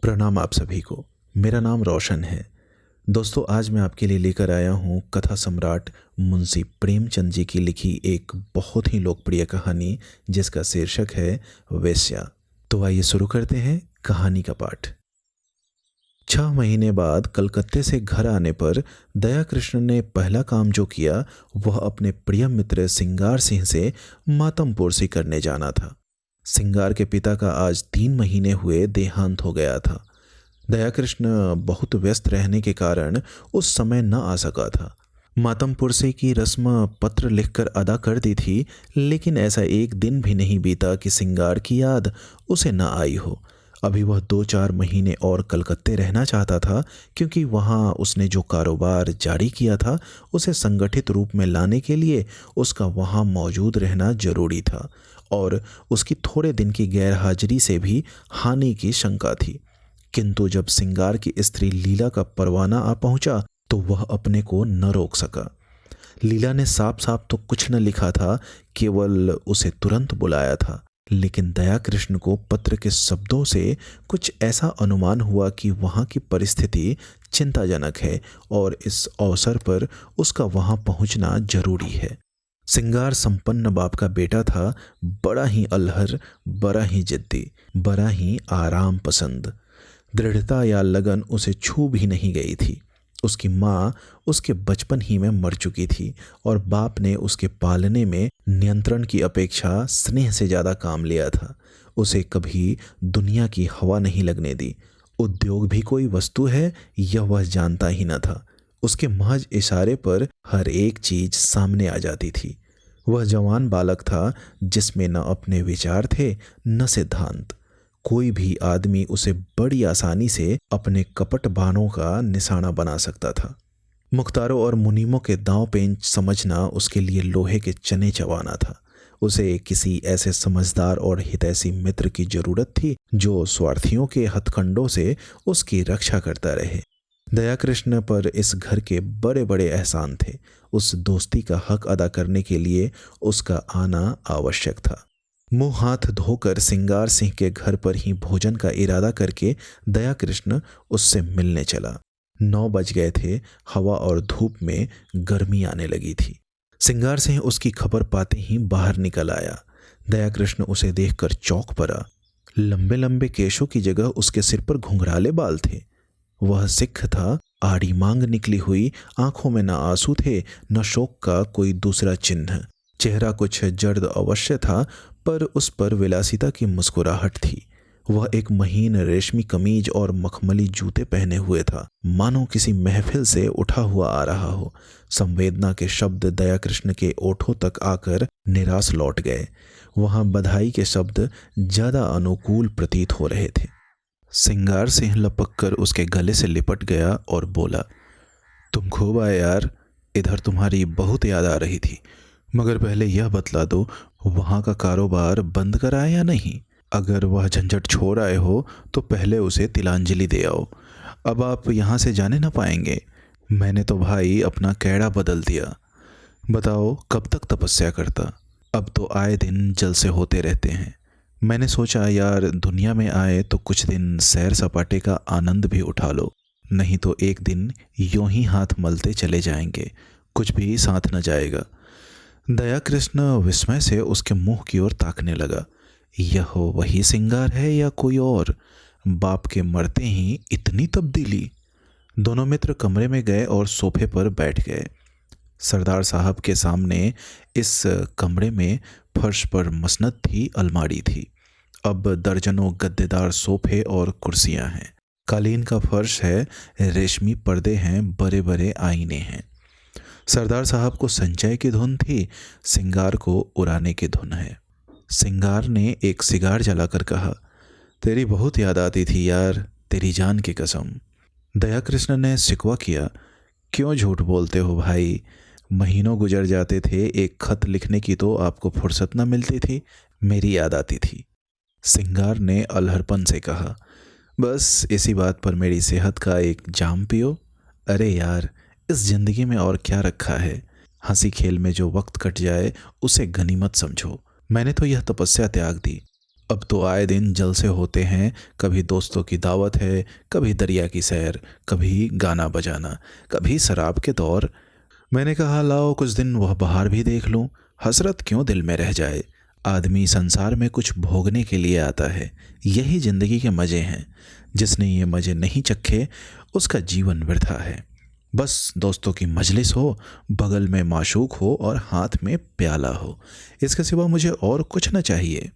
प्रणाम आप सभी को। मेरा नाम रोशन है। दोस्तों, आज मैं आपके लिए लेकर आया हूँ कथा सम्राट मुंशी प्रेमचंद जी की लिखी एक बहुत ही लोकप्रिय कहानी, जिसका शीर्षक है वेश्या। तो आइए शुरू करते हैं कहानी का पाठ। 6 महीने बाद कलकत्ते से घर आने पर दया कृष्ण ने पहला काम जो किया वह अपने प्रिय मित्र सिंगार सिंह से मातमपुरसी करने जाना था। सिंगार के पिता का आज 3 महीने हुए देहांत हो गया था। दयाकृष्ण बहुत व्यस्त रहने के कारण उस समय न आ सका था। मातमपुरसे की रस्म पत्र लिखकर अदा कर दी थी, लेकिन ऐसा एक दिन भी नहीं बीता कि सिंगार की याद उसे न आई हो। अभी वह 2-4 महीने और कलकत्ते रहना चाहता था, क्योंकि वहाँ उसने जो कारोबार जारी किया था उसे संगठित रूप में लाने के लिए उसका वहाँ मौजूद रहना जरूरी था, और उसकी थोड़े दिन की गैरहाजिरी से भी हानि की शंका थी। किंतु जब सिंगार की स्त्री लीला का परवाना आ पहुंचा तो वह अपने को न रोक सका। लीला ने साफ साफ तो कुछ न लिखा था, केवल उसे तुरंत बुलाया था, लेकिन दया कृष्ण को पत्र के शब्दों से कुछ ऐसा अनुमान हुआ कि वहां की परिस्थिति चिंताजनक है और इस अवसर पर उसका वहां पहुंचना जरूरी है। सिंगार संपन्न बाप का बेटा था, बड़ा ही अल्हड़, बड़ा ही जिद्दी, बड़ा ही आराम पसंद। दृढ़ता या लगन उसे छू भी नहीं गई थी। उसकी माँ उसके बचपन ही में मर चुकी थी और बाप ने उसके पालने में नियंत्रण की अपेक्षा स्नेह से ज़्यादा काम लिया था। उसे कभी दुनिया की हवा नहीं लगने दी। उद्योग भी कोई वस्तु है यह वह जानता ही न था। उसके महज इशारे पर हर एक चीज सामने आ जाती थी। वह जवान बालक था जिसमें न अपने विचार थे न सिद्धांत। कोई भी आदमी उसे बड़ी आसानी से अपने कपट बाणों का निशाना बना सकता था। मुख्तारों और मुनीमों के दांव पेंच समझना उसके लिए लोहे के चने चबाना था। उसे किसी ऐसे समझदार और हितैषी मित्र की जरूरत थी जो स्वार्थियों के हथकंडों से उसकी रक्षा करता रहे। दयाकृष्ण पर इस घर के बड़े बड़े एहसान थे। उस दोस्ती का हक अदा करने के लिए उसका आना आवश्यक था। मुंह हाथ धोकर सिंगार सिंह के घर पर ही भोजन का इरादा करके दया कृष्ण उससे मिलने चला। 9 बज गए थे। हवा और धूप में गर्मी आने लगी थी। सिंगार सिंह उसकी खबर पाते ही बाहर निकल आया। दया कृष्ण उसे देखकर चौंक पड़ा। लंबे लंबे केशों की जगह उसके सिर पर घुंघराले बाल थे। वह सिख था, आड़ी मांग निकली हुई, आंखों में न आंसू थे न शोक का कोई दूसरा चिन्ह। चेहरा कुछ जर्द अवश्य था, पर उस पर विलासिता की मुस्कुराहट थी। वह एक महीन रेशमी कमीज और मखमली जूते पहने हुए था, मानो किसी महफिल से उठा हुआ आ रहा हो। संवेदना के शब्द दया कृष्ण के ओठों तक आकर निराश लौट गए। वहां बधाई के शब्द ज्यादा अनुकूल प्रतीत हो रहे थे। सिंगार सिंह लपक कर उसके गले से लिपट गया और बोला, तुम खूब आए यार। इधर तुम्हारी बहुत याद आ रही थी, मगर पहले यह बतला दो, वहाँ का कारोबार बंद कराया या नहीं? अगर वह झंझट छोड़ आए हो तो पहले उसे तिलांजलि दे आओ। अब आप यहाँ से जाने न पाएंगे। मैंने तो भाई अपना कैड़ा बदल दिया। बताओ कब तक तपस्या करता? अब तो आए दिन जलसे होते रहते हैं। मैंने सोचा यार, दुनिया में आए तो कुछ दिन सैर सपाटे का आनंद भी उठा लो, नहीं तो एक दिन यूं ही हाथ मलते चले जाएंगे, कुछ भी साथ न जाएगा। दया कृष्ण विस्मय से उसके मुंह की ओर ताकने लगा। यह वही सिंगार है या कोई और? बाप के मरते ही इतनी तब्दीली? दोनों मित्र कमरे में गए और सोफे पर बैठ गए। सरदार साहब के सामने इस कमरे में फर्श पर मसनद थी, अलमारी थी। अब दर्जनों गद्देदार सोफे और कुर्सियां हैं। कालीन का फर्श है, रेशमी पर्दे हैं, बड़े बड़े आईने हैं। सरदार साहब को संचय की धुन थी, सिंगार को उड़ाने की धुन है। सिंगार ने एक सिगार जलाकर कहा, तेरी बहुत याद आती थी यार, तेरी जान की कसम। दया कृष्ण ने शिकवा किया, क्यों झूठ बोलते हो भाई? महीनों गुजर जाते थे, एक खत लिखने की तो आपको फुर्सत न मिलती थी। मेरी याद आती थी। सिंगार ने अलहरपन से कहा, बस इसी बात पर मेरी सेहत का एक जाम पियो। अरे यार, इस जिंदगी में और क्या रखा है? हंसी खेल में जो वक्त कट जाए उसे गनीमत समझो। मैंने तो यह तपस्या त्याग दी। अब तो आए दिन जलसे होते हैं, कभी दोस्तों की दावत है, कभी दरिया की सैर, कभी गाना बजाना, कभी शराब के दौर। मैंने कहा लाओ कुछ दिन वह बाहर भी देख लूं, हसरत क्यों दिल में रह जाए। आदमी संसार में कुछ भोगने के लिए आता है, यही जिंदगी के मज़े हैं। जिसने ये मज़े नहीं चखे उसका जीवन वृथा है। बस दोस्तों की मजलिस हो, बगल में माशूक हो और हाथ में प्याला हो, इसके सिवा मुझे और कुछ न चाहिए।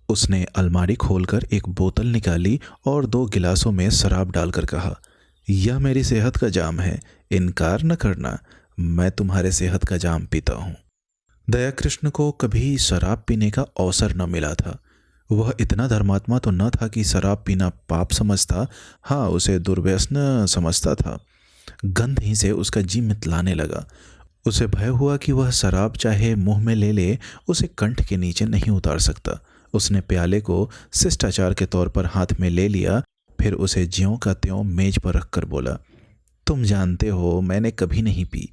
उसने अलमारी खोलकर एक बोतल निकाली और 2 गिलासों में शराब डालकर कहा, यह मेरी सेहत का जाम है, इनकार न करना, मैं तुम्हारे सेहत का जाम पीता हूँ। दया कृष्ण को कभी शराब पीने का अवसर न मिला था। वह इतना धर्मात्मा तो न था कि शराब पीना पाप समझता, हाँ उसे दुर्व्यसन समझता था। गंध ही से उसका जी मितलाने लगा। उसे भय हुआ कि वह शराब चाहे मुंह में ले ले, उसे कंठ के नीचे नहीं उतार सकता। उसने प्याले को शिष्टाचार के तौर पर हाथ में ले लिया, फिर उसे ज्यों का त्यों मेज पर रखकर बोला, तुम जानते हो मैंने कभी नहीं पी,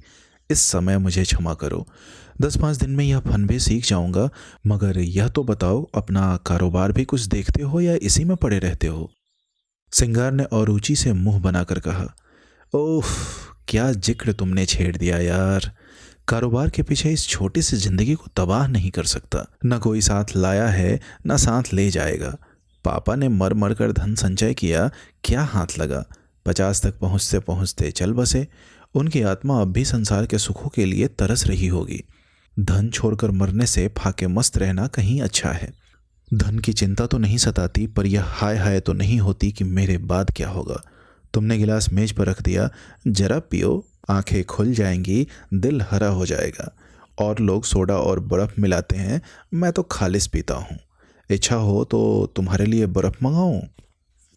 इस समय मुझे क्षमा करो। 10-5 दिन में यह फन भी सीख जाऊंगा, मगर यह तो बताओ अपना कारोबार भी कुछ देखते हो या इसी में पड़े रहते हो। सिंगार ने अरुचि से मुंह बनाकर कहा, ओह क्या जिक्र तुमने छेड़ दिया यार। कारोबार के पीछे इस छोटी सी जिंदगी को तबाह नहीं कर सकता। न कोई साथ लाया है न साथ ले जाएगा। पापा ने मर मर कर धन संचय किया, क्या हाथ लगा। 50 तक पहुँचते पहुँचते चल बसे। उनकी आत्मा अब भी संसार के सुखों के लिए तरस रही होगी। धन छोड़कर मरने से फाके मस्त रहना कहीं अच्छा है। धन की चिंता तो नहीं सताती, पर यह हाय हाय तो नहीं होती कि मेरे बाद क्या होगा। तुमने गिलास मेज पर रख दिया, जरा पियो, आंखें खुल जाएंगी, दिल हरा हो जाएगा। और लोग सोडा और बर्फ़ मिलाते हैं, मैं तो खालिस पीता हूँ। इच्छा हो तो तुम्हारे लिए बर्फ़ मंगाऊँ।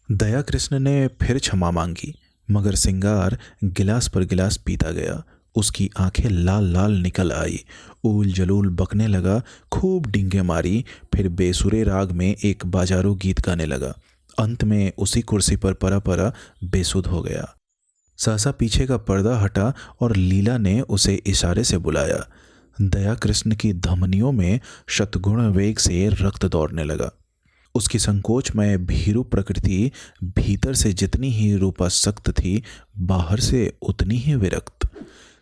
दया कृष्ण ने फिर क्षमा मांगी, मगर सिंगार गिलास पर गिलास पीता गया। उसकी आंखें लाल लाल निकल आई, ऊल जलूल बकने लगा, खूब डींगे मारी, फिर बेसुरे राग में एक बाजारू गीत गाने लगा। अंत में उसी कुर्सी पर परा परा बेसुध हो गया। सहसा पीछे का पर्दा हटा और लीला ने उसे इशारे से बुलाया। दया कृष्ण की धमनियों में शतगुण वेग से रक्त दौड़ने लगा। उसकी संकोचमय भीरू प्रकृति भीतर से जितनी ही रूपासक्त थी, बाहर से उतनी ही विरक्त।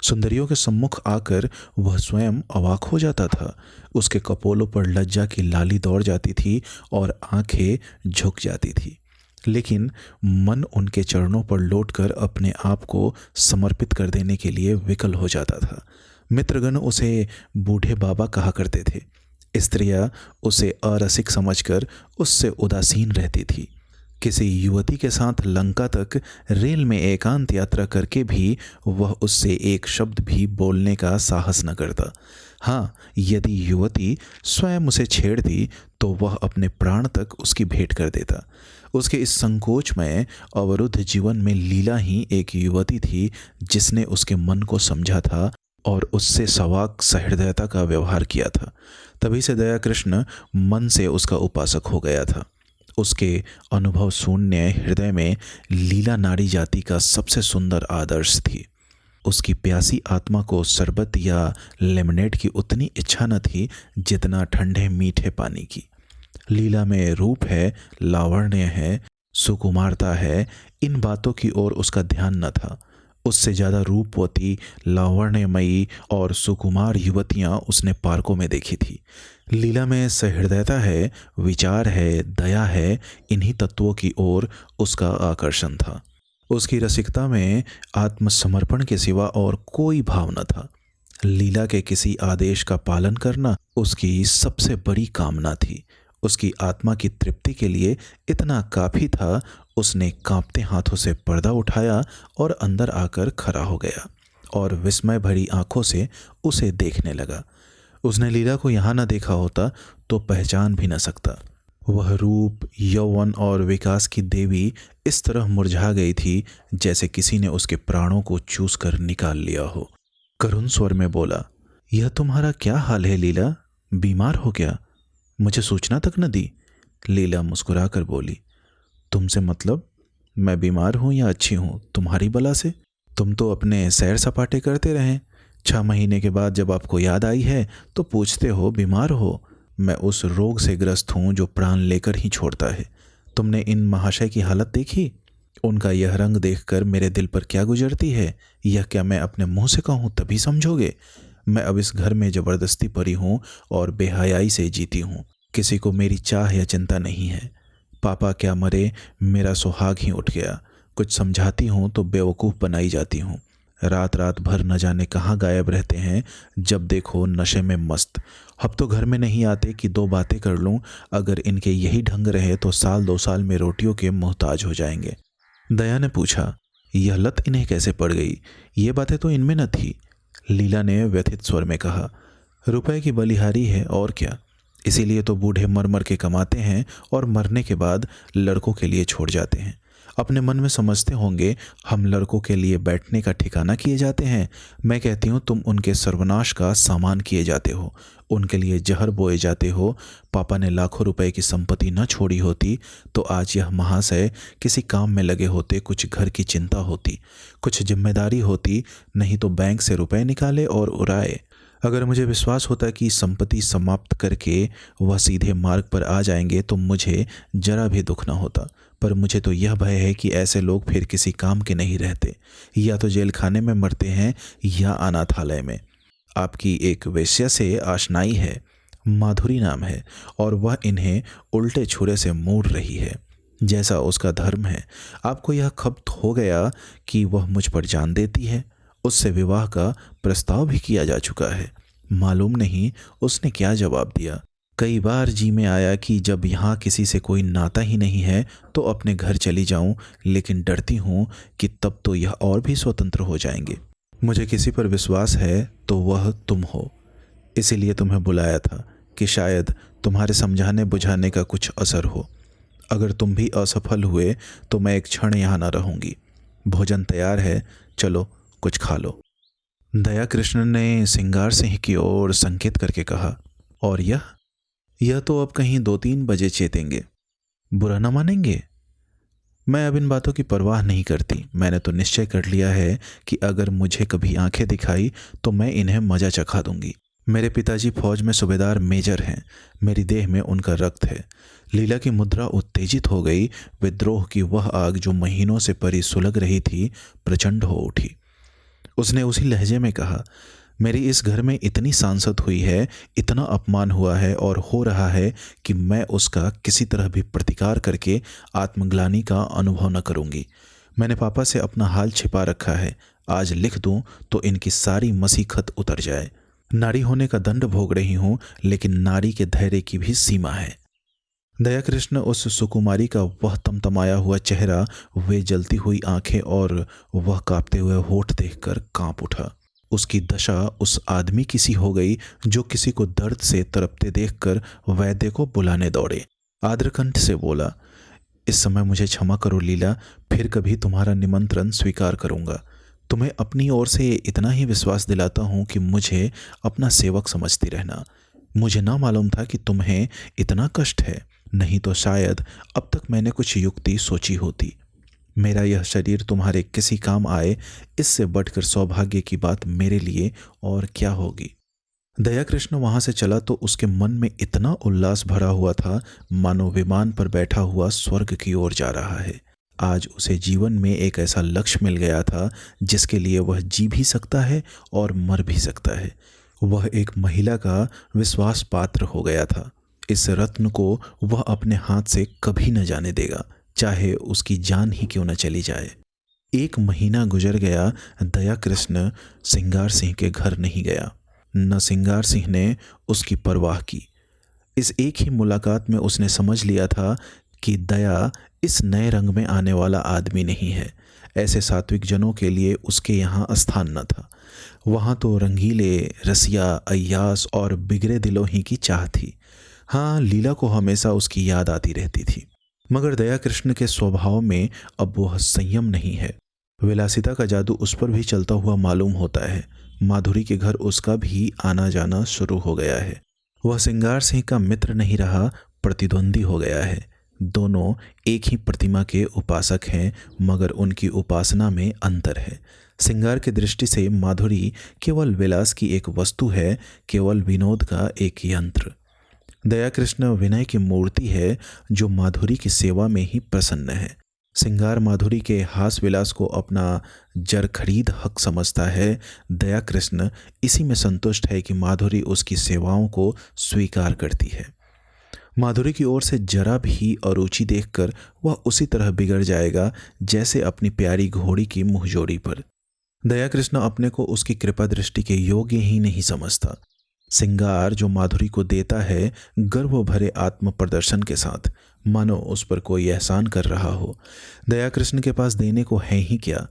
सुंदरियों के सम्मुख आकर वह स्वयं अवाक हो जाता था। उसके कपोलों पर लज्जा की लाली दौड़ जाती थी और आंखें झुक जाती थी, लेकिन मन उनके चरणों पर लौटकर अपने आप को समर्पित कर देने के लिए विकल हो जाता था। मित्रगण उसे बूढ़े बाबा कहा करते थे। स्त्रियां उसे अरसिक समझकर उससे उदासीन रहती थी। किसी युवती के साथ लंका तक रेल में एकांत यात्रा करके भी वह उससे एक शब्द भी बोलने का साहस न करता। हाँ, यदि युवती स्वयं उसे छेड़ती तो वह अपने प्राण तक उसकी भेंट कर देता। उसके इस संकोच में अवरुद्ध जीवन में लीला ही एक युवती थी जिसने उसके मन को समझा था और उससे सवाक सहृदयता का व्यवहार किया था। तभी से दया कृष्ण मन से उसका उपासक हो गया था। उसके अनुभव शून्य हृदय में लीला नारी जाति का सबसे सुंदर आदर्श थी। उसकी प्यासी आत्मा को शरबत या लेमनेड की उतनी इच्छा न थी जितना ठंडे मीठे पानी की। लीला में रूप है, लावण्य है, सुकुमारता है, इन बातों की ओर उसका ध्यान न था। उससे ज़्यादा रूपवती, लावण्यमयी और सुकुमार युवतियाँ उसने पार्कों में देखी थी। लीला में सहृदयता है, विचार है, दया है, इन्हीं तत्वों की ओर उसका आकर्षण था। उसकी रसिकता में आत्मसमर्पण के सिवा और कोई भाव न था। लीला के किसी आदेश का पालन करना उसकी सबसे बड़ी कामना थी। उसकी आत्मा की तृप्ति के लिए इतना काफ़ी था। उसने कांपते हाथों से पर्दा उठाया और अंदर आकर खड़ा हो गया और विस्मय भरी आंखों से उसे देखने लगा। उसने लीला को यहाँ न देखा होता तो पहचान भी न सकता। वह रूप, यौवन और विकास की देवी इस तरह मुरझा गई थी जैसे किसी ने उसके प्राणों को चूस कर निकाल लिया हो। करुण स्वर में बोला, यह तुम्हारा क्या हाल है लीला, बीमार हो क्या? मुझे सूचना तक न दी। लीला मुस्कुरा कर बोली, तुमसे मतलब? मैं बीमार हूँ या अच्छी हूँ, तुम्हारी बला से? तुम तो अपने सैर सपाटे करते रहें। 6 महीने के बाद जब आपको याद आई है तो पूछते हो बीमार हो। मैं उस रोग से ग्रस्त हूँ जो प्राण लेकर ही छोड़ता है। तुमने इन महाशय की हालत देखी? उनका यह रंग देखकर मेरे दिल पर क्या गुजरती है, यह क्या मैं अपने मुंह से कहूँ तभी समझोगे? मैं अब इस घर में जबरदस्ती पड़ी हूँ और बेहयाई से जीती हूँ। किसी को मेरी चाह या चिंता नहीं है। पापा क्या मरे, मेरा सुहाग ही उठ गया। कुछ समझाती हूँ तो बेवकूफ़ बनाई जाती हूँ। रात रात भर न जाने कहाँ गायब रहते हैं, जब देखो नशे में मस्त। अब तो घर में नहीं आते कि दो बातें कर लूँ। अगर इनके यही ढंग रहे तो साल 2 साल में रोटियों के मोहताज हो जाएंगे। दया ने पूछा, यह लत इन्हें कैसे पड़ गई? ये बातें तो इनमें न थी। लीला ने व्यथित स्वर में कहा, रुपए की बलिहारी है और क्या। इसीलिए तो बूढ़े मर मर के कमाते हैं और मरने के बाद लड़कों के लिए छोड़ जाते हैं। अपने मन में समझते होंगे हम लड़कों के लिए बैठने का ठिकाना किए जाते हैं। मैं कहती हूँ तुम उनके सर्वनाश का सामान किए जाते हो, उनके लिए जहर बोए जाते हो। पापा ने लाखों रुपए की संपत्ति न छोड़ी होती तो आज यह महाशय किसी काम में लगे होते, कुछ घर की चिंता होती, कुछ जिम्मेदारी होती, नहीं तो बैंक से रुपए निकाले और उड़ाए। अगर मुझे विश्वास होता कि संपत्ति समाप्त करके वह सीधे मार्ग पर आ जाएंगे तो मुझे जरा भी दुख न होता। पर मुझे तो यह भय है कि ऐसे लोग फिर किसी काम के नहीं रहते, या तो जेल खाने में मरते हैं या अनाथालय में। आपकी एक वेश्या से आशनाई है, माधुरी नाम है, और वह इन्हें उल्टे छुरे से मोड़ रही है, जैसा उसका धर्म है। आपको यह खप्त हो गया कि वह मुझ पर जान देती है। उससे विवाह का प्रस्ताव भी किया जा चुका है। मालूम नहीं उसने क्या जवाब दिया। कई बार जी में आया कि जब यहाँ किसी से कोई नाता ही नहीं है तो अपने घर चली जाऊं, लेकिन डरती हूँ कि तब तो यह और भी स्वतंत्र हो जाएंगे। मुझे किसी पर विश्वास है तो वह तुम हो। इसीलिए तुम्हें बुलाया था कि शायद तुम्हारे समझाने बुझाने का कुछ असर हो। अगर तुम भी असफल हुए तो मैं एक क्षण यहाँ न रहूँगी। भोजन तैयार है, चलो कुछ खा लो। दया कृष्ण ने सिंगार सिंह की ओर संकेत करके कहा, और यह तो अब कहीं 2-3 बजे चेतेंगे। बुरा न मानेंगे? मैं अब इन बातों की परवाह नहीं करती। मैंने तो निश्चय कर लिया है कि अगर मुझे कभी आंखें दिखाई तो मैं इन्हें मजा चखा दूंगी। मेरे पिताजी फौज में सूबेदार मेजर हैं, मेरी देह में उनका रक्त है। लीला की मुद्रा उत्तेजित हो गई। विद्रोह की वह आग जो महीनों से परी सुलग रही थी प्रचंड हो उठी। उसने उसी लहजे में कहा, मेरी इस घर में इतनी सांसत हुई है, इतना अपमान हुआ है और हो रहा है कि मैं उसका किसी तरह भी प्रतिकार करके आत्मग्लानि का अनुभव न करूंगी। मैंने पापा से अपना हाल छिपा रखा है। आज लिख दूं तो इनकी सारी मसीखत उतर जाए। नारी होने का दंड भोग रही हूं, लेकिन नारी के धैर्य की भी सीमा है। दया कृष्ण उस सुकुमारी का वह तमतमाया हुआ चेहरा, वे जलती हुई आंखें और वह कांपते हुए होठ देखकर कांप उठा। उसकी दशा उस आदमी की सी हो गई जो किसी को दर्द से तड़पते देखकर वैद्य को बुलाने दौड़े। आद्रकंठ से बोला, इस समय मुझे क्षमा करो लीला, फिर कभी तुम्हारा निमंत्रण स्वीकार करूंगा। तुम्हें अपनी ओर से इतना ही विश्वास दिलाता हूं कि मुझे अपना सेवक समझती रहना। मुझे ना मालूम था कि तुम्हें इतना कष्ट है, नहीं तो शायद अब तक मैंने कुछ युक्ति सोची होती। मेरा यह शरीर तुम्हारे किसी काम आए, इससे बढ़कर सौभाग्य की बात मेरे लिए और क्या होगी। दया कृष्ण वहां से चला तो उसके मन में इतना उल्लास भरा हुआ था मानो विमान पर बैठा हुआ स्वर्ग की ओर जा रहा है। आज उसे जीवन में एक ऐसा लक्ष्य मिल गया था जिसके लिए वह जी भी सकता है और मर भी सकता है। वह एक महिला का विश्वास पात्र हो गया था। इस रत्न को वह अपने हाथ से कभी न जाने देगा, चाहे उसकी जान ही क्यों न चली जाए। 1 महीना गुजर गया। दया कृष्ण सिंगार सिंह के घर नहीं गया, न सिंगार सिंह ने उसकी परवाह की। इस एक ही मुलाकात में उसने समझ लिया था कि दया इस नए रंग में आने वाला आदमी नहीं है। ऐसे सात्विक जनों के लिए उसके यहाँ स्थान न था। वहाँ तो रंगीले, रसिया, अय्यास और बिगड़े दिलों ही की चाह थी। हाँ, लीला को हमेशा उसकी याद आती रहती थी, मगर दया कृष्ण के स्वभाव में अब वह संयम नहीं है। विलासिता का जादू उस पर भी चलता हुआ मालूम होता है। माधुरी के घर उसका भी आना जाना शुरू हो गया है। वह सिंगार सिंह का मित्र नहीं रहा, प्रतिद्वंदी हो गया है। दोनों एक ही प्रतिमा के उपासक हैं, मगर उनकी उपासना में अंतर है। सिंगार की दृष्टि से माधुरी केवल विलास की एक वस्तु है, केवल विनोद का एक यंत्र। दया कृष्ण विनय की मूर्ति है जो माधुरी की सेवा में ही प्रसन्न है। सिंगार माधुरी के हास विलास को अपना जर खरीद हक समझता है। दया कृष्ण इसी में संतुष्ट है कि माधुरी उसकी सेवाओं को स्वीकार करती है। माधुरी की ओर से जरा भी अरुचि देखकर वह उसी तरह बिगड़ जाएगा जैसे अपनी प्यारी घोड़ी की मुंहजोरी पर। दया कृष्ण अपने को उसकी कृपा दृष्टि के योग्य ही नहीं समझता। सिंगार जो माधुरी को देता है गर्व भरे आत्म प्रदर्शन के साथ, मानो उस पर कोई एहसान कर रहा हो। दया कृष्ण के पास देने को है ही क्या,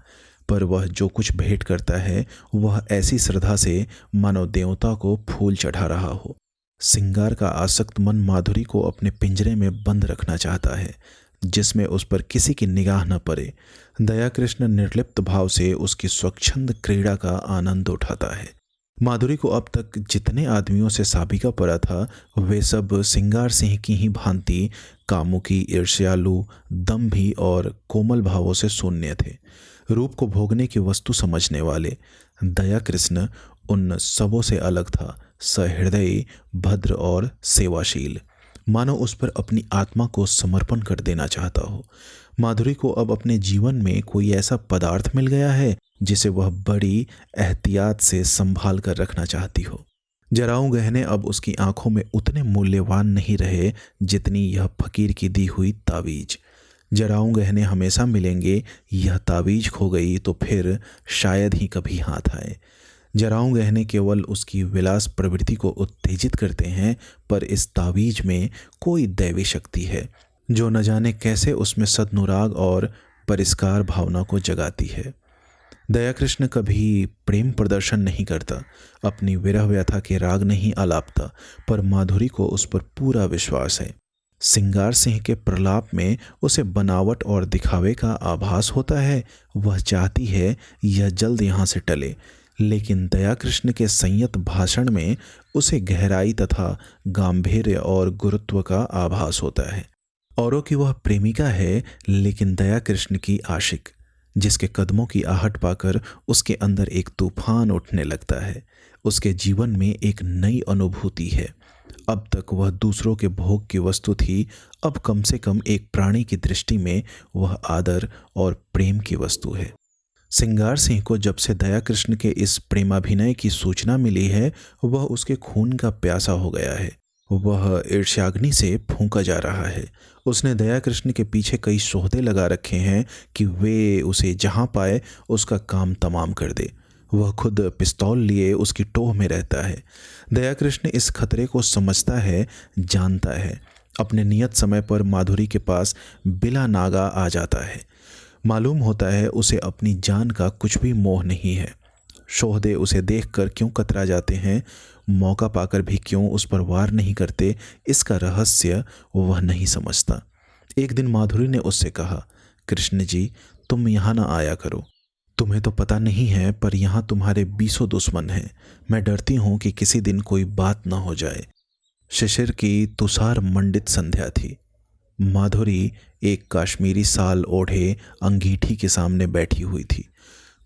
पर वह जो कुछ भेंट करता है वह ऐसी श्रद्धा से मानो देवता को फूल चढ़ा रहा हो। सिंगार का आसक्त मन माधुरी को अपने पिंजरे में बंद रखना चाहता है जिसमें उस पर किसी की निगाह न पड़े। दया कृष्ण निर्लिप्त भाव से उसकी स्वच्छंद क्रीड़ा का आनंद उठाता है। माधुरी को अब तक जितने आदमियों से साबिका पड़ा था वे सब सिंगार सिंह की ही भांति कामुकी, ईर्ष्यालु, दंभी और कोमल भावों से शून्य थे। रूप को भोगने की वस्तु समझने वाले। दया कृष्ण उन सबों से अलग था, सहृदयी, भद्र और सेवाशील, मानो उस पर अपनी आत्मा को समर्पण कर देना चाहता हो। माधुरी को अब अपने जीवन में कोई ऐसा पदार्थ मिल गया है जिसे वह बड़ी एहतियात से संभाल कर रखना चाहती हो। जराऊ गहने अब उसकी आंखों में उतने मूल्यवान नहीं रहे जितनी यह फकीर की दी हुई तावीज। जराऊ गहने हमेशा मिलेंगे, यह तावीज खो गई तो फिर शायद ही कभी हाथ आए। जराऊ गहने केवल उसकी विलास प्रवृत्ति को उत्तेजित करते हैं, पर इस तावीज में कोई दैवी शक्ति है जो न जाने कैसे उसमें सदनुराग और परिष्कार भावना को जगाती है। दया कृष्ण कभी प्रेम प्रदर्शन नहीं करता, अपनी विरह व्यथा के राग नहीं आलापता, पर माधुरी को उस पर पूरा विश्वास है। सिंगार सिंह के प्रलाप में उसे बनावट और दिखावे का आभास होता है। वह चाहती है यह जल्द यहाँ से टले, लेकिन दया कृष्ण के संयत भाषण में उसे गहराई तथा गांभीर्य और गुरुत्व का आभास होता है। औरों की वह प्रेमिका है, लेकिन दया कृष्ण की आशिक, जिसके कदमों की आहट पाकर उसके अंदर एक तूफान उठने लगता है। उसके जीवन में एक नई अनुभूति है। अब तक वह दूसरों के भोग की वस्तु थी, अब कम से कम एक प्राणी की दृष्टि में वह आदर और प्रेम की वस्तु है। सिंगार सिंह को जब से दया कृष्ण के इस प्रेमाभिनय की सूचना मिली है वह उसके खून का प्यासा हो गया है। वह ईर्ष्याग्नि से फूंका जा रहा है। उसने दया कृष्ण के पीछे कई सौदे लगा रखे हैं कि वे उसे जहां पाए उसका काम तमाम कर दे। वह खुद पिस्तौल लिए उसकी टोह में रहता है। दया कृष्ण इस खतरे को समझता है, जानता है। अपने नियत समय पर माधुरी के पास बिला नागा आ जाता है। मालूम होता है उसे अपनी जान का कुछ भी मोह नहीं है। शोहदे उसे देखकर क्यों कतरा जाते हैं, मौका पाकर भी क्यों उस पर वार नहीं करते, इसका रहस्य वह नहीं समझता। एक दिन माधुरी ने उससे कहा, कृष्ण जी, तुम यहाँ ना आया करो। तुम्हें तो पता नहीं है, पर यहाँ तुम्हारे 20 दुश्मन हैं। मैं डरती हूँ कि किसी दिन कोई बात ना हो जाए। शिशिर की तुषार मंडित संध्या थी। माधुरी एक काश्मीरी साल ओढ़े अंगीठी के सामने बैठी हुई थी।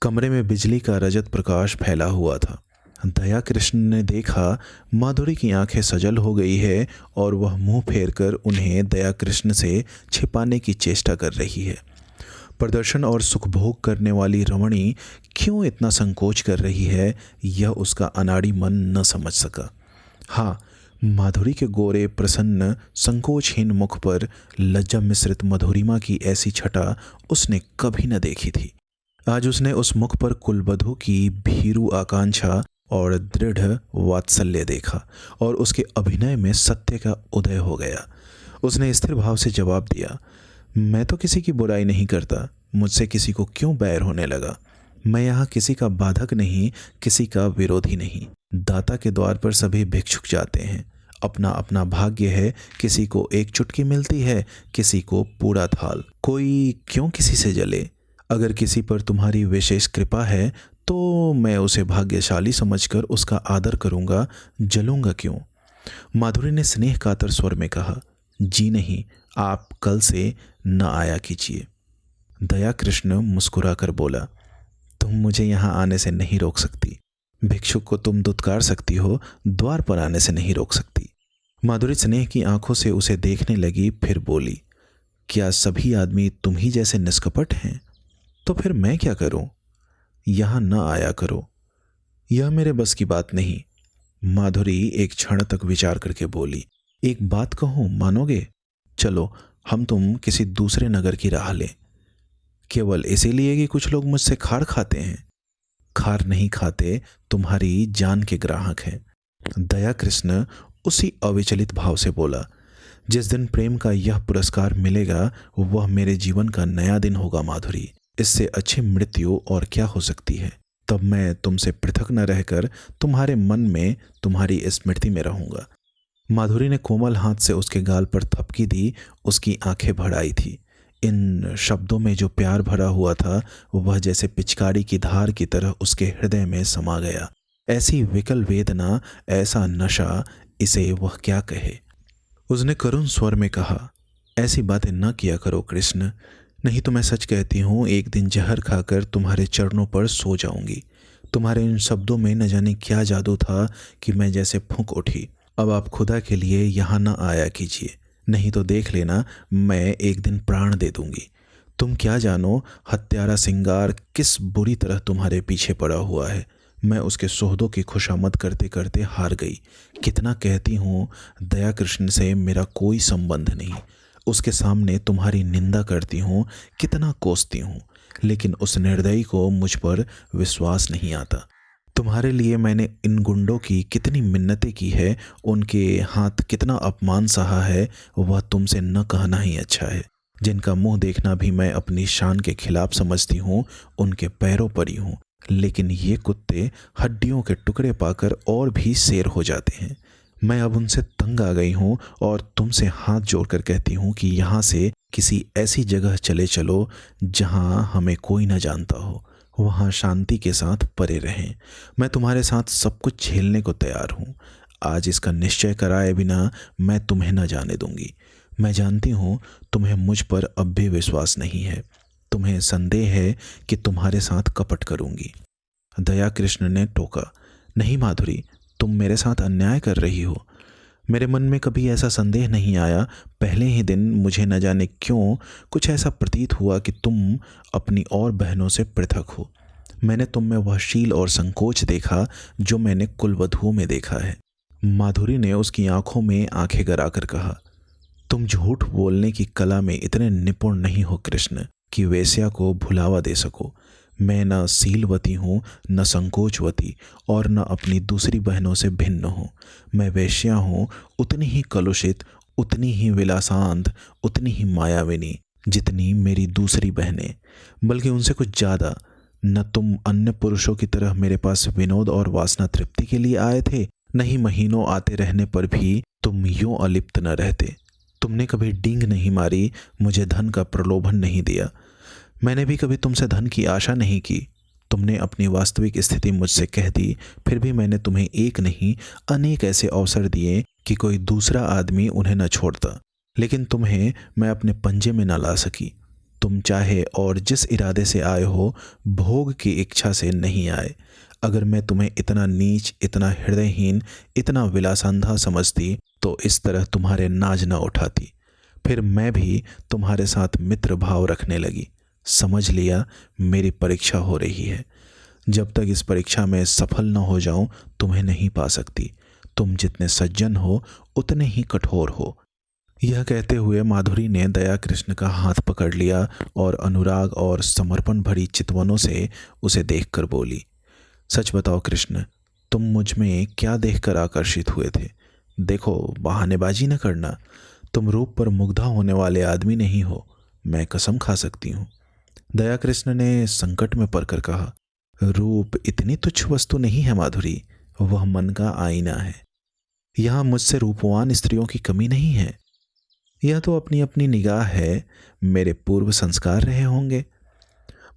कमरे में बिजली का रजत प्रकाश फैला हुआ था। दया कृष्ण ने देखा माधुरी की आंखें सजल हो गई है और वह मुंह फेरकर उन्हें दया कृष्ण से छिपाने की चेष्टा कर रही है। प्रदर्शन और सुखभोग करने वाली रमणी क्यों इतना संकोच कर रही है, यह उसका अनाड़ी मन न समझ सका। हाँ, माधुरी के गोरे प्रसन्न संकोचहीन मुख पर लज्जा मिश्रित मधुरिमा की ऐसी छटा उसने कभी न देखी थी। आज उसने उस मुख पर कुलवधू की भीरू आकांक्षा और दृढ़ वात्सल्य देखा और उसके अभिनय में सत्य का उदय हो गया। उसने स्थिर भाव से जवाब दिया, मैं तो किसी की बुराई नहीं करता, मुझसे किसी को क्यों बैर होने लगा। मैं यहाँ किसी का बाधक नहीं, किसी का विरोधी नहीं। दाता के द्वार पर सभी भिक्षुक जाते हैं। अपना अपना भाग्य है, किसी को एक चुटकी मिलती है, किसी को पूरा थाल। कोई क्यों किसी से जले। अगर किसी पर तुम्हारी विशेष कृपा है तो मैं उसे भाग्यशाली समझकर उसका आदर करूंगा, जलूंगा क्यों। माधुरी ने स्नेह कातर स्वर में कहा, जी नहीं, आप कल से न आया कीजिए। दया कृष्ण मुस्कुराकर बोला, तुम मुझे यहाँ आने से नहीं रोक सकती। भिक्षुक को तुम दुत्कार सकती हो, द्वार पर आने से नहीं रोक सकती। माधुरी स्नेह की आंखों से उसे देखने लगी, फिर बोली, क्या सभी आदमी तुम ही जैसे निष्कपट हैं? तो फिर मैं क्या करूं? यहां न आया करो, यह मेरे बस की बात नहीं। माधुरी एक क्षण तक विचार करके बोली, एक बात कहूं, मानोगे? चलो हम तुम किसी दूसरे नगर की राह लें, केवल इसीलिए कि कुछ लोग मुझसे खार खाते हैं। खार नहीं खाते, तुम्हारी जान के ग्राहक हैं। दया कृष्ण उसी अविचलित भाव से बोला, जिस दिन प्रेम का यह पुरस्कार मिलेगा वह मेरे जीवन का नया दिन होगा माधुरी। इससे अच्छी मृत्यु और क्या हो सकती है। तब मैं तुमसे पृथक न रहकर तुम्हारे मन में, तुम्हारी स्मृति में रहूंगा। माधुरी ने कोमल हाथ से उसके गाल पर थपकी दी। उसकी आंखें भर आई थी। इन शब्दों में जो प्यार भरा हुआ था वह जैसे पिचकारी की धार की तरह उसके हृदय में समा गया। ऐसी विकल वेदना, ऐसा नशा, इसे वह क्या कहे। उसने करुण स्वर में कहा, ऐसी बातें न किया करो कृष्ण, नहीं तो मैं सच कहती हूँ एक दिन जहर खाकर तुम्हारे चरणों पर सो जाऊंगी। तुम्हारे इन शब्दों में न जाने क्या जादू था कि मैं जैसे फूंक उठी। अब आप खुदा के लिए यहाँ न आया कीजिए, नहीं तो देख लेना मैं एक दिन प्राण दे दूंगी। तुम क्या जानो हत्यारा सिंगार किस बुरी तरह तुम्हारे पीछे पड़ा हुआ है। मैं उसके सोहदों की खुशामद करते करते हार गई। कितना कहती हूँ दया कृष्ण से मेरा कोई संबंध नहीं। उसके सामने तुम्हारी निंदा करती हूँ, कितना कोसती हूँ, लेकिन उस निर्दयी को मुझ पर विश्वास नहीं आता। तुम्हारे लिए मैंने इन गुंडों की कितनी मिन्नतें की है, उनके हाथ कितना अपमान सहा है, वह तुमसे न कहना ही अच्छा है। जिनका मुंह देखना भी मैं अपनी शान के खिलाफ समझती हूँ, उनके पैरों पर ही हूँ। लेकिन ये कुत्ते हड्डियों के टुकड़े पाकर और भी शेर हो जाते हैं। मैं अब उनसे तंग आ गई हूँ और तुमसे हाथ जोड़कर कहती हूँ कि यहाँ से किसी ऐसी जगह चले चलो जहाँ हमें कोई न जानता हो, वहाँ शांति के साथ परे रहें। मैं तुम्हारे साथ सब कुछ झेलने को तैयार हूँ। आज इसका निश्चय कराए बिना मैं तुम्हें न जाने दूंगी। मैं जानती हूँ तुम्हें मुझ पर अब भी विश्वास नहीं है। तुम्हें संदेह है कि तुम्हारे साथ कपट करूंगी। दया कृष्ण ने टोका, नहीं माधुरी, तुम मेरे साथ अन्याय कर रही हो। मेरे मन में कभी ऐसा संदेह नहीं आया। पहले ही दिन मुझे न जाने क्यों कुछ ऐसा प्रतीत हुआ कि तुम अपनी और बहनों से पृथक हो। मैंने तुम में वह शील और संकोच देखा जो मैंने कुलवधुओं में देखा है। माधुरी ने उसकी आंखों में आंखें गराकर कहा, तुम झूठ बोलने की कला में इतने निपुण नहीं हो कृष्ण कि वेश्या को भुलावा दे सको। मैं न सीलवती हूँ, न संकोचवती, और न अपनी दूसरी बहनों से भिन्न हूँ। मैं वेश्या हूँ, उतनी ही कलुषित, उतनी ही विलासांध, उतनी ही मायाविनी जितनी मेरी दूसरी बहनें, बल्कि उनसे कुछ ज़्यादा। न तुम अन्य पुरुषों की तरह मेरे पास विनोद और वासना तृप्ति के लिए आए थे, न ही महीनों आते रहने पर भी तुम यूं अलिप्त न रहते। तुमने कभी डींग नहीं मारी, मुझे धन का प्रलोभन नहीं दिया। मैंने भी कभी तुमसे धन की आशा नहीं की। तुमने अपनी वास्तविक स्थिति मुझसे कह दी, फिर भी मैंने तुम्हें एक नहीं अनेक ऐसे अवसर दिए कि कोई दूसरा आदमी उन्हें न छोड़ता, लेकिन तुम्हें मैं अपने पंजे में न ला सकी। तुम चाहे और जिस इरादे से आए हो, भोग की इच्छा से नहीं आए। अगर मैं तुम्हें इतना नीच, इतना हृदयहीन, इतना विलासांधा समझती तो इस तरह तुम्हारे नाज न उठाती। फिर मैं भी तुम्हारे साथ मित्र भाव रखने लगी। समझ लिया मेरी परीक्षा हो रही है। जब तक इस परीक्षा में सफल न हो जाऊं तुम्हें नहीं पा सकती। तुम जितने सज्जन हो उतने ही कठोर हो। यह कहते हुए माधुरी ने दया कृष्ण का हाथ पकड़ लिया और अनुराग और समर्पण भरी चितवनों से उसे देखकर बोली, सच बताओ कृष्ण, तुम मुझ में क्या देखकर आकर्षित हुए थे? देखो, बहानेबाजी न करना। तुम रूप पर मुग्धा होने वाले आदमी नहीं हो, मैं कसम खा सकती हूँ। दया कृष्ण ने संकट में पड़कर कहा, रूप इतनी तुच्छ वस्तु नहीं है माधुरी, वह मन का आईना है। यहाँ मुझसे रूपवान स्त्रियों की कमी नहीं है। यह तो अपनी अपनी निगाह है, मेरे पूर्व संस्कार रहे होंगे।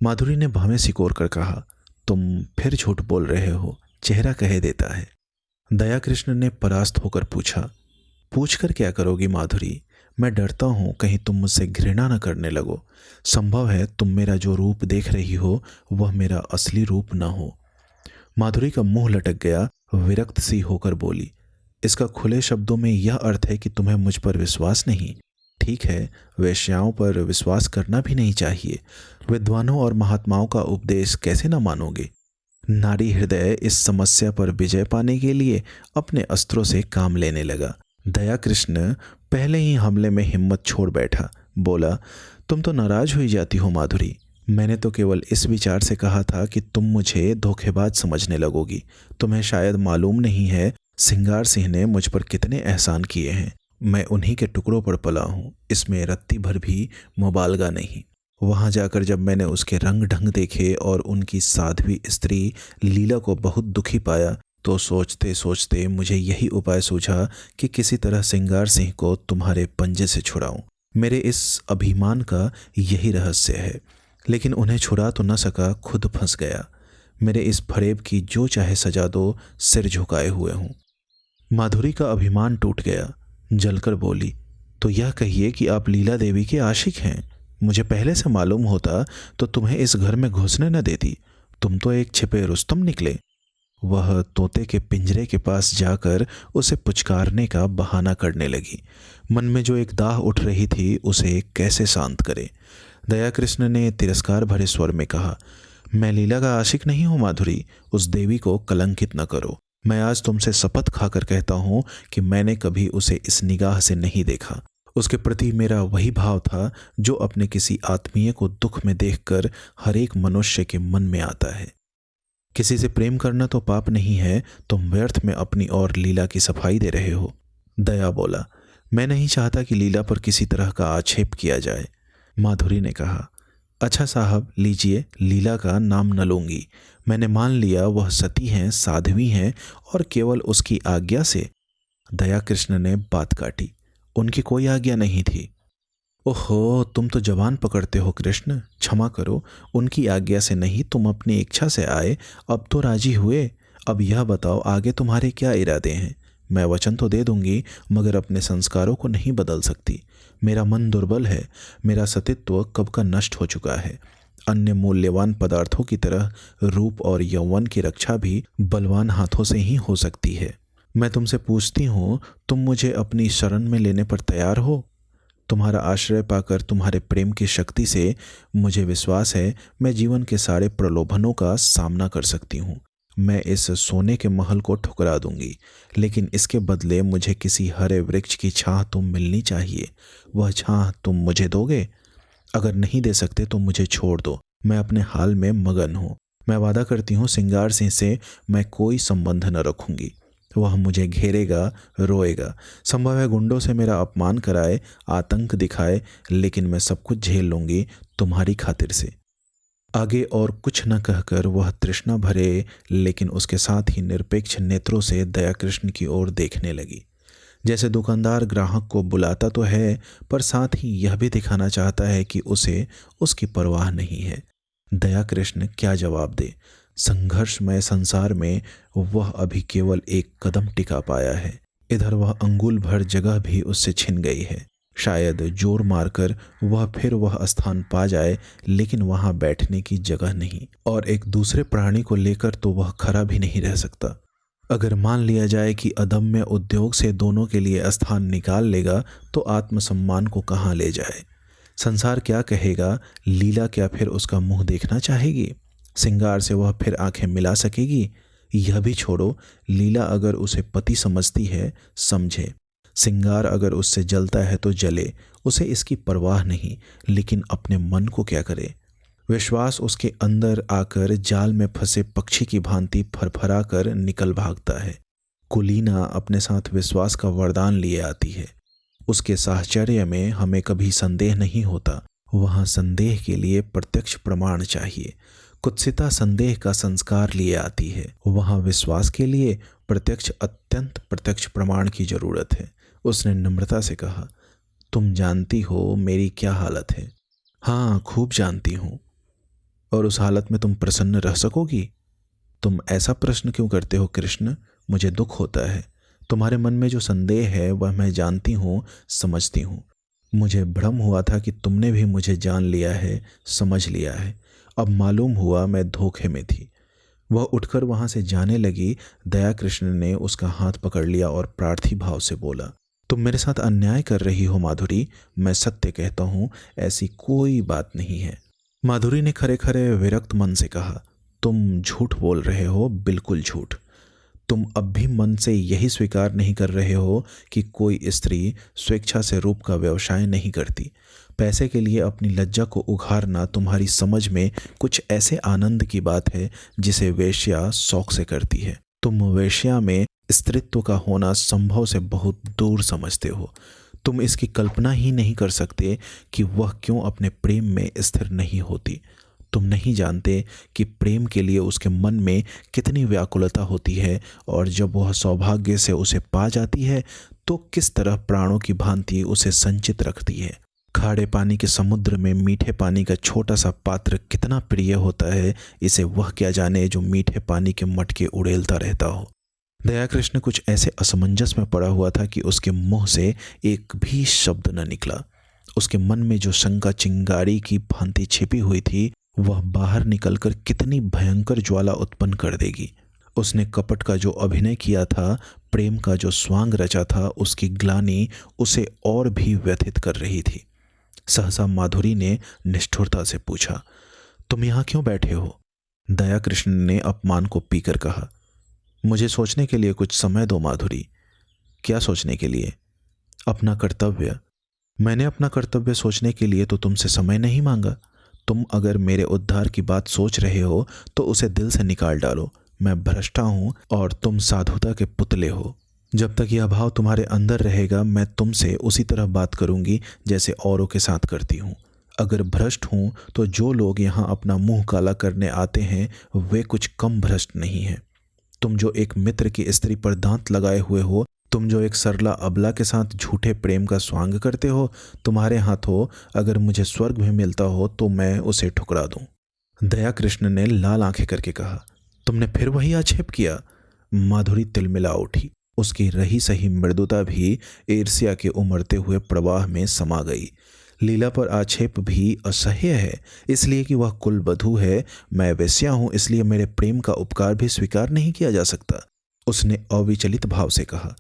माधुरी ने भवें सिकोड़ कर कहा, तुम फिर झूठ बोल रहे हो, चेहरा कह देता है। दया कृष्ण ने परास्त होकर पूछा, पूछकर क्या करोगी माधुरी? मैं डरता हूँ कहीं तुम मुझसे घृणा न करने लगो। संभव है तुम मेरा जो रूप देख रही हो वह मेरा असली रूप न हो। माधुरी का मुंह लटक गया, विरक्त सी होकर बोली, इसका खुले शब्दों में यह अर्थ है कि तुम्हें मुझ पर विश्वास नहीं। ठीक है, वेश्याओं पर विश्वास करना भी नहीं चाहिए। विद्वानों और महात्माओं का उपदेश कैसे न मानोगे? नारी हृदय इस समस्या पर विजय पाने के लिए अपने अस्त्रों से काम लेने लगा। दया कृष्ण पहले ही हमले में हिम्मत छोड़ बैठा। बोला, तुम तो नाराज हुई जाती हो माधुरी। मैंने तो केवल इस विचार से कहा था कि तुम मुझे धोखेबाज समझने लगोगी। तुम्हें शायद मालूम नहीं है सिंगार सिंह ने मुझ पर कितने एहसान किए हैं। मैं उन्हीं के टुकड़ों पर पला हूँ, इसमें रत्ती भर भी मुबालगा नहीं। वहाँ जाकर जब मैंने उसके रंग ढंग देखे और उनकी साध्वी स्त्री लीला को बहुत दुखी पाया, तो सोचते सोचते मुझे यही उपाय सूझा कि किसी तरह सिंगार सिंह को तुम्हारे पंजे से छुड़ाऊं। मेरे इस अभिमान का यही रहस्य है। लेकिन उन्हें छुड़ा तो न सका, खुद फंस गया। मेरे इस फरेब की जो चाहे सजा दो, सिर झुकाए हुए हूँ। माधुरी का अभिमान टूट गया। जलकर बोली, तो यह कहिए कि आप लीला देवी के आशिक हैं। मुझे पहले से मालूम होता तो तुम्हें इस घर में घुसने न देती। तुम तो एक छिपे रुस्तम निकले। वह तोते के पिंजरे के पास जाकर उसे पुचकारने का बहाना करने लगी। मन में जो एक दाह उठ रही थी उसे कैसे शांत करे। दया कृष्ण ने तिरस्कार भरे स्वर में कहा, मैं लीला का आशिक नहीं हूं माधुरी। उस देवी को कलंकित न करो। मैं आज तुमसे शपथ खाकर कहता हूं कि मैंने कभी उसे इस निगाह से नहीं देखा। उसके प्रति मेरा वही भाव था जो अपने किसी आत्मीय को दुख में देखकर हर एक मनुष्य के मन में आता है। किसी से प्रेम करना तो पाप नहीं है, तुम व्यर्थ में अपनी और लीला की सफाई दे रहे हो। दया बोला, मैं नहीं चाहता कि लीला पर किसी तरह का आक्षेप किया जाए। माधुरी ने कहा, अच्छा साहब, लीजिए, लीला का नाम न लूंगी। मैंने मान लिया वह सती हैं, साध्वी हैं और केवल उसकी आज्ञा से। दया कृष्ण ने बात काटी, उनकी कोई आज्ञा नहीं थी। ओहो, तुम तो जवान पकड़ते हो कृष्ण। क्षमा करो, उनकी आज्ञा से नहीं, तुम अपनी इच्छा से आए। अब तो राजी हुए। अब यह बताओ आगे तुम्हारे क्या इरादे हैं? मैं वचन तो दे दूंगी, मगर अपने संस्कारों को नहीं बदल सकती। मेरा मन दुर्बल है। मेरा सतीत्व कब का नष्ट हो चुका है। अन्य मूल्यवान पदार्थों की तरह रूप और यौवन की रक्षा भी बलवान हाथों से ही हो सकती है। मैं तुमसे पूछती हूँ, तुम मुझे अपनी शरण में लेने पर तैयार हो? तुम्हारा आश्रय पाकर तुम्हारे प्रेम की शक्ति से मुझे विश्वास है मैं जीवन के सारे प्रलोभनों का सामना कर सकती हूँ। मैं इस सोने के महल को ठुकरा दूंगी, लेकिन इसके बदले मुझे किसी हरे वृक्ष की छाह तुम मिलनी चाहिए। वह छाह तुम मुझे दोगे? अगर नहीं दे सकते तो मुझे छोड़ दो। मैं अपने हाल में मगन हूँ। मैं वादा करती हूँ सिंगार सिंह से मैं कोई संबंध न रखूंगी। वह मुझे घेरेगा, रोएगा, संभव है गुंडों से मेरा अपमान कराए, आतंक दिखाए, लेकिन मैं सब कुछ झेल लूंगी तुम्हारी खातिर से। आगे और कुछ न कहकर वह तृष्णा भरे लेकिन उसके साथ ही निरपेक्ष नेत्रों से दया कृष्ण की ओर देखने लगी। जैसे दुकानदार ग्राहक को बुलाता तो है, पर साथ ही यह भी दिखाना चाहता है कि उसे उसकी परवाह नहीं है। दया कृष्ण क्या जवाब दे? संघर्षमय संसार में वह अभी केवल एक कदम टिका पाया है। इधर वह अंगुल भर जगह भी उससे छिन गई है। शायद जोर मारकर वह फिर वह स्थान पा जाए, लेकिन वहां बैठने की जगह नहीं, और एक दूसरे प्राणी को लेकर तो वह खड़ा भी नहीं रह सकता। अगर मान लिया जाए कि अदम्य उद्योग से दोनों के लिए स्थान निकाल लेगा, तो आत्मसम्मान को कहाँ ले जाए? संसार क्या कहेगा? लीला क्या फिर उसका मुंह देखना चाहेगी? सिंगार से वह फिर आंखें मिला सकेगी? यह भी छोड़ो, लीला अगर उसे पति समझती है, समझे। सिंगार अगर उससे जलता है तो जले, उसे इसकी परवाह नहीं, लेकिन अपने मन को क्या करे? विश्वास उसके अंदर आकर जाल में फंसे पक्षी की भांति फरफरा कर निकल भागता है। कुलीना अपने साथ विश्वास का वरदान लिए आती है। उसके साहचर्य में हमें कभी संदेह नहीं होता। वहाँ संदेह के लिए प्रत्यक्ष प्रमाण चाहिए। कुत्सिता संदेह का संस्कार लिए आती है। वहाँ विश्वास के लिए प्रत्यक्ष, अत्यंत प्रत्यक्ष प्रमाण की जरूरत है। उसने नम्रता से कहा, तुम जानती हो मेरी क्या हालत है? हाँ, खूब जानती हूँ। और उस हालत में तुम प्रसन्न रह सकोगी? तुम ऐसा प्रश्न क्यों करते हो कृष्ण? मुझे दुख होता है। तुम्हारे मन में जो संदेह है वह मैं जानती हूँ, समझती हूँ। मुझे भ्रम हुआ था कि तुमने भी मुझे जान लिया है, समझ लिया है। अब मालूम हुआ मैं धोखे में थी। वह उठकर वहां से जाने लगी। दया कृष्ण ने उसका हाथ पकड़ लिया और प्रार्थी भाव से बोला, तुम मेरे साथ अन्याय कर रही हो माधुरी। मैं सत्य कहता हूं, ऐसी कोई बात नहीं है। माधुरी ने खरे खरे विरक्त मन से कहा, तुम झूठ बोल रहे हो, बिल्कुल झूठ। तुम अब भी मन से यही स्वीकार नहीं कर रहे हो कि कोई स्त्री स्वेच्छा से रूप का व्यवसाय नहीं करती। पैसे के लिए अपनी लज्जा को उघारना तुम्हारी समझ में कुछ ऐसे आनंद की बात है जिसे वेश्या शौक से करती है। तुम वेश्या में स्त्रीत्व का होना संभव से बहुत दूर समझते हो। तुम इसकी कल्पना ही नहीं कर सकते कि वह क्यों अपने प्रेम में स्थिर नहीं होती। तुम नहीं जानते कि प्रेम के लिए उसके मन में कितनी व्याकुलता होती है, और जब वह सौभाग्य से उसे पा जाती है तो किस तरह प्राणों की भांति उसे संचित रखती है। खारे पानी के समुद्र में मीठे पानी का छोटा सा पात्र कितना प्रिय होता है, इसे वह क्या जाने जो मीठे पानी के मटके उड़ेलता रहता हो। दया कृष्ण कुछ ऐसे असमंजस में पड़ा हुआ था कि उसके मुंह से एक भी शब्द न निकला। उसके मन में जो शंका चिंगारी की भांति छिपी हुई थी, वह बाहर निकलकर कितनी भयंकर ज्वाला उत्पन्न कर देगी। उसने कपट का जो अभिनय किया था, प्रेम का जो स्वांग रचा था, उसकी ग्लानि उसे और भी व्यथित कर रही थी। सहसा माधुरी ने निष्ठुरता से पूछा, तुम यहाँ क्यों बैठे हो? दया कृष्ण ने अपमान को पीकर कहा, मुझे सोचने के लिए कुछ समय दो माधुरी। क्या सोचने के लिए? अपना कर्तव्य। मैंने अपना कर्तव्य सोचने के लिए तो तुमसे समय नहीं मांगा। तुम अगर मेरे उद्धार की बात सोच रहे हो तो उसे दिल से निकाल डालो। मैं भ्रष्टा हूं और तुम साधुता के पुतले हो। जब तक यह भाव तुम्हारे अंदर रहेगा, मैं तुमसे उसी तरह बात करूंगी जैसे औरों के साथ करती हूँ। अगर भ्रष्ट हूँ तो जो लोग यहाँ अपना मुंह काला करने आते हैं वे कुछ कम भ्रष्ट नहीं हैं। तुम जो एक मित्र की स्त्री पर दांत लगाए हुए हो, तुम जो एक सरला अबला के साथ झूठे प्रेम का स्वांग करते हो, तुम्हारे हाथों अगर मुझे स्वर्ग भी मिलता हो तो मैं उसे ठुकरा दूं। दया कृष्ण ने लाल आंखें करके कहा, तुमने फिर वही आक्षेप किया? माधुरी तिलमिला उठी। उसकी रही सही मृदुता भी ईर्ष्या के उमड़ते हुए प्रवाह में समा गई। लीला पर आक्षेप भी असह्य है, इसलिए कि वह कुलवधू है। मैं वेश्या हूं, इसलिए मेरे प्रेम का उपकार भी स्वीकार नहीं किया जा सकता। उसने अविचलित भाव से कहा,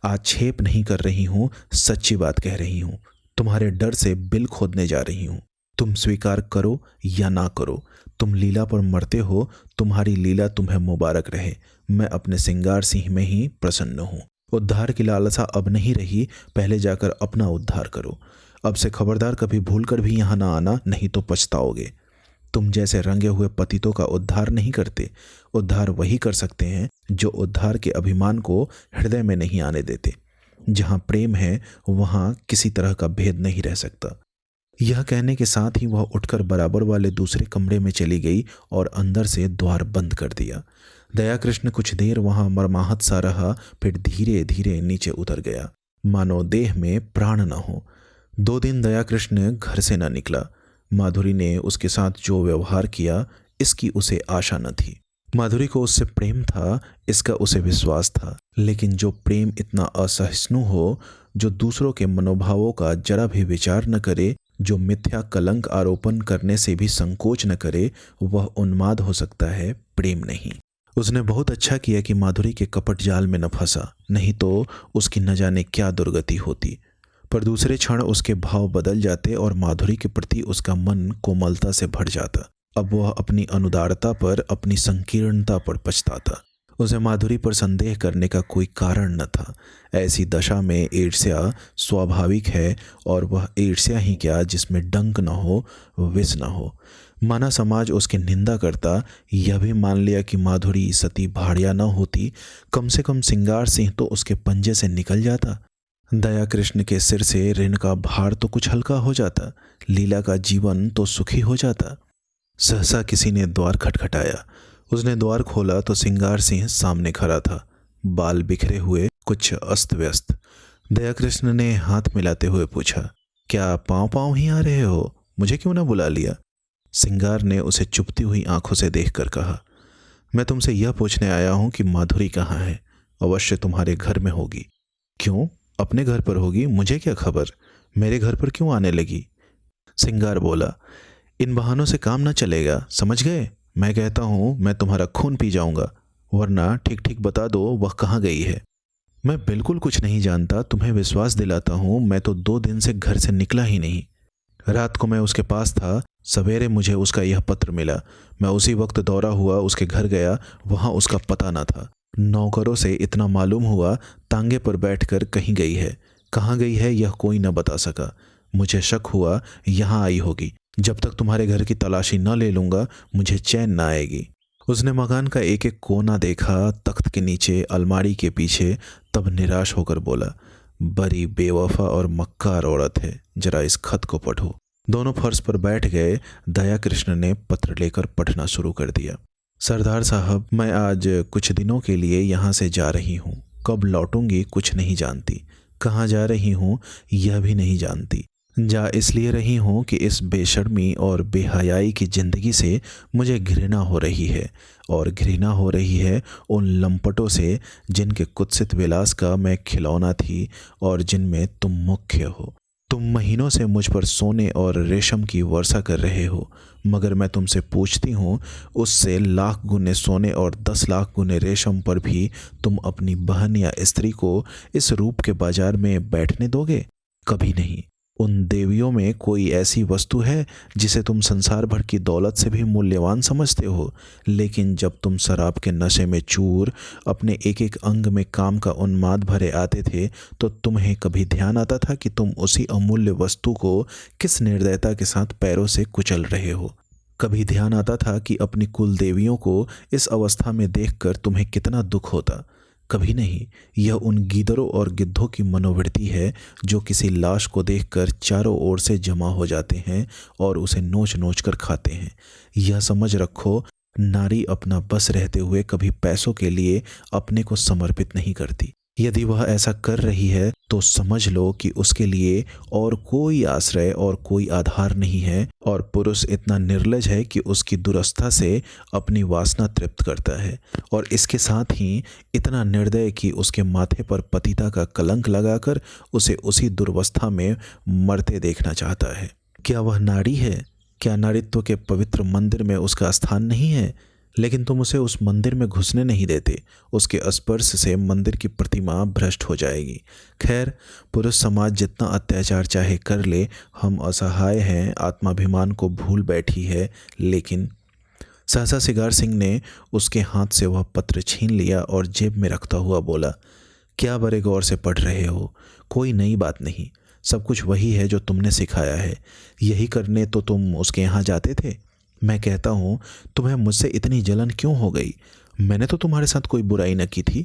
आक्षेप नहीं कर रही हूं, सच्ची बात कह रही हूं। तुम्हारे डर से बिल खोदने जा रही हूं। तुम स्वीकार करो या ना करो, तुम लीला पर मरते हो। तुम्हारी लीला तुम्हें मुबारक रहे। मैं अपने सिंगार सिंह में ही प्रसन्न हूं। उद्धार की लालसा अब नहीं रही, पहले जाकर अपना उद्धार करो। अब से खबरदार कभी भूलकर भी यहाँ ना आना, नहीं तो पछताओगे। तुम जैसे रंगे हुए पतितों का उद्धार नहीं करते। उद्धार वही कर सकते हैं जो उद्धार के अभिमान को हृदय में नहीं आने देते। जहाँ प्रेम है वहाँ किसी तरह का भेद नहीं रह सकता। यह कहने के साथ ही वह उठकर बराबर वाले दूसरे कमरे में चली गई और अंदर से द्वार बंद कर दिया। दया कृष्ण कुछ देर वहां मरमाहत सा रहा, फिर धीरे धीरे नीचे उतर गया, मानो देह में प्राण न हो। 2 दिन दया कृष्ण घर से न निकला। माधुरी ने उसके साथ जो व्यवहार किया, इसकी उसे आशा न थी। माधुरी को उससे प्रेम था, इसका उसे विश्वास था, लेकिन जो प्रेम इतना असहिष्णु हो, जो दूसरों के मनोभावों का जरा भी विचार न करे, जो मिथ्या कलंक आरोपण करने से भी संकोच न करे, वह उन्माद हो सकता है, प्रेम नहीं। उसने बहुत अच्छा किया कि माधुरी के कपट जाल में न फंसा, नहीं तो उसकी न जाने क्या दुर्गति होती। पर दूसरे क्षण उसके भाव बदल जाते और माधुरी के प्रति उसका मन कोमलता से भर जाता। अब वह अपनी अनुदारता पर, अपनी संकीर्णता पर पछताता। उसे माधुरी पर संदेह करने का कोई कारण न था। ऐसी दशा में ईर्ष्या स्वाभाविक है, और वह ईर्ष्या ही क्या जिसमें डंक न हो, विष न हो। माना समाज उसकी निंदा करता, यह भी मान लिया कि माधुरी सती भाड़िया न होती, कम से कम सिंगार सिंह तो उसके पंजे से निकल जाता। दया कृष्ण के सिर से ऋण का भार तो कुछ हल्का हो जाता, लीला का जीवन तो सुखी हो जाता। सहसा किसी ने द्वार खटखटाया। उसने द्वार खोला तो सिंगार सिंह सामने खड़ा था, बाल बिखरे हुए, कुछ अस्त व्यस्त। दया कृष्ण ने हाथ मिलाते हुए पूछा, क्या पाँव पाँव ही आ रहे हो? मुझे क्यों ना बुला लिया? सिंगार ने उसे चुभती हुई आंखों से देखकर कहा, मैं तुमसे यह पूछने आया हूं कि माधुरी कहाँ है? अवश्य तुम्हारे घर में होगी। क्यों? अपने घर पर होगी, मुझे क्या खबर? मेरे घर पर क्यों आने लगी? सिंगार बोला, इन बहानों से काम न चलेगा, समझ गए? मैं कहता हूँ मैं तुम्हारा खून पी जाऊंगा, वरना ठीक ठीक बता दो वह कहाँ गई है। मैं बिल्कुल कुछ नहीं जानता, तुम्हें विश्वास दिलाता हूँ, मैं तो 2 दिन से घर से निकला ही नहीं। रात को मैं उसके पास था, सवेरे मुझे उसका यह पत्र मिला। मैं उसी वक्त दौड़ा हुआ उसके घर गया, वहाँ उसका पता न था। नौकरों से इतना मालूम हुआ तांगे पर बैठकर कहीं गई है। कहाँ गई है यह कोई न बता सका। मुझे शक हुआ यहाँ आई होगी। जब तक तुम्हारे घर की तलाशी न ले लूँगा मुझे चैन न आएगी। उसने मकान का एक एक कोना देखा, तख्त के नीचे, अलमारी के पीछे, तब निराश होकर बोला, बड़ी बेवफा और मक्कार औरत है, जरा इस खत को पढ़ो। दोनों फर्श पर बैठ गए। दया कृष्ण ने पत्र लेकर पढ़ना शुरू कर दिया। सरदार साहब, मैं आज कुछ दिनों के लिए यहाँ से जा रही हूँ। कब लौटूंगी कुछ नहीं जानती। कहाँ जा रही हूँ यह भी नहीं जानती। जा इसलिए रही हूँ कि इस बेशर्मी और बेहयाई की ज़िंदगी से मुझे घृणा हो रही है, और घृणा हो रही है उन लंपटों से जिनके कुत्सित विलास का मैं खिलौना थी और जिनमें तुम मुख्य हो। तुम महीनों से मुझ पर सोने और रेशम की वर्षा कर रहे हो, मगर मैं तुमसे पूछती हूँ, उससे लाख गुने सोने और 10 लाख गुने रेशम पर भी तुम अपनी बहन या स्त्री को इस रूप के बाजार में बैठने दोगे? कभी नहीं। उन देवियों में कोई ऐसी वस्तु है जिसे तुम संसार भर की दौलत से भी मूल्यवान समझते हो, लेकिन जब तुम शराब के नशे में चूर अपने एक एक अंग में काम का उन्माद भरे आते थे, तो तुम्हें कभी ध्यान आता था कि तुम उसी अमूल्य वस्तु को किस निर्दयता के साथ पैरों से कुचल रहे हो? कभी ध्यान आता था कि अपनी कुल देवियों को इस अवस्था में देखकर तुम्हें कितना दुख होता? कभी नहीं। यह उन गीदड़ों और गिद्धों की मनोवृत्ति है जो किसी लाश को देखकर चारों ओर से जमा हो जाते हैं और उसे नोच नोच कर खाते हैं। यह समझ रखो, नारी अपना बस रहते हुए कभी पैसों के लिए अपने को समर्पित नहीं करती। यदि वह ऐसा कर रही है तो समझ लो कि उसके लिए और कोई आश्रय और कोई आधार नहीं है, और पुरुष इतना निर्लज है कि उसकी दुरवस्था से अपनी वासना तृप्त करता है, और इसके साथ ही इतना निर्दय कि उसके माथे पर पतिता का कलंक लगाकर उसे उसी दुर्वस्था में मरते देखना चाहता है। क्या वह नारी है? क्या नारीत्व के पवित्र मंदिर में उसका स्थान नहीं है? लेकिन तुम उसे उस मंदिर में घुसने नहीं देते। उसके स्पर्श से मंदिर की प्रतिमा भ्रष्ट हो जाएगी। खैर, पुरुष समाज जितना अत्याचार चाहे कर ले, हम असहाय हैं, आत्माभिमान को भूल बैठी है। लेकिन सहसा सिगार सिंह ने उसके हाथ से वह पत्र छीन लिया और जेब में रखता हुआ बोला, क्या बड़े गौर से पढ़ रहे हो? कोई नई बात नहीं, सब कुछ वही है जो तुमने सिखाया है। यही करने तो तुम उसके यहाँ जाते थे। मैं कहता हूँ, तुम्हें मुझसे इतनी जलन क्यों हो गई? मैंने तो तुम्हारे साथ कोई बुराई न की थी।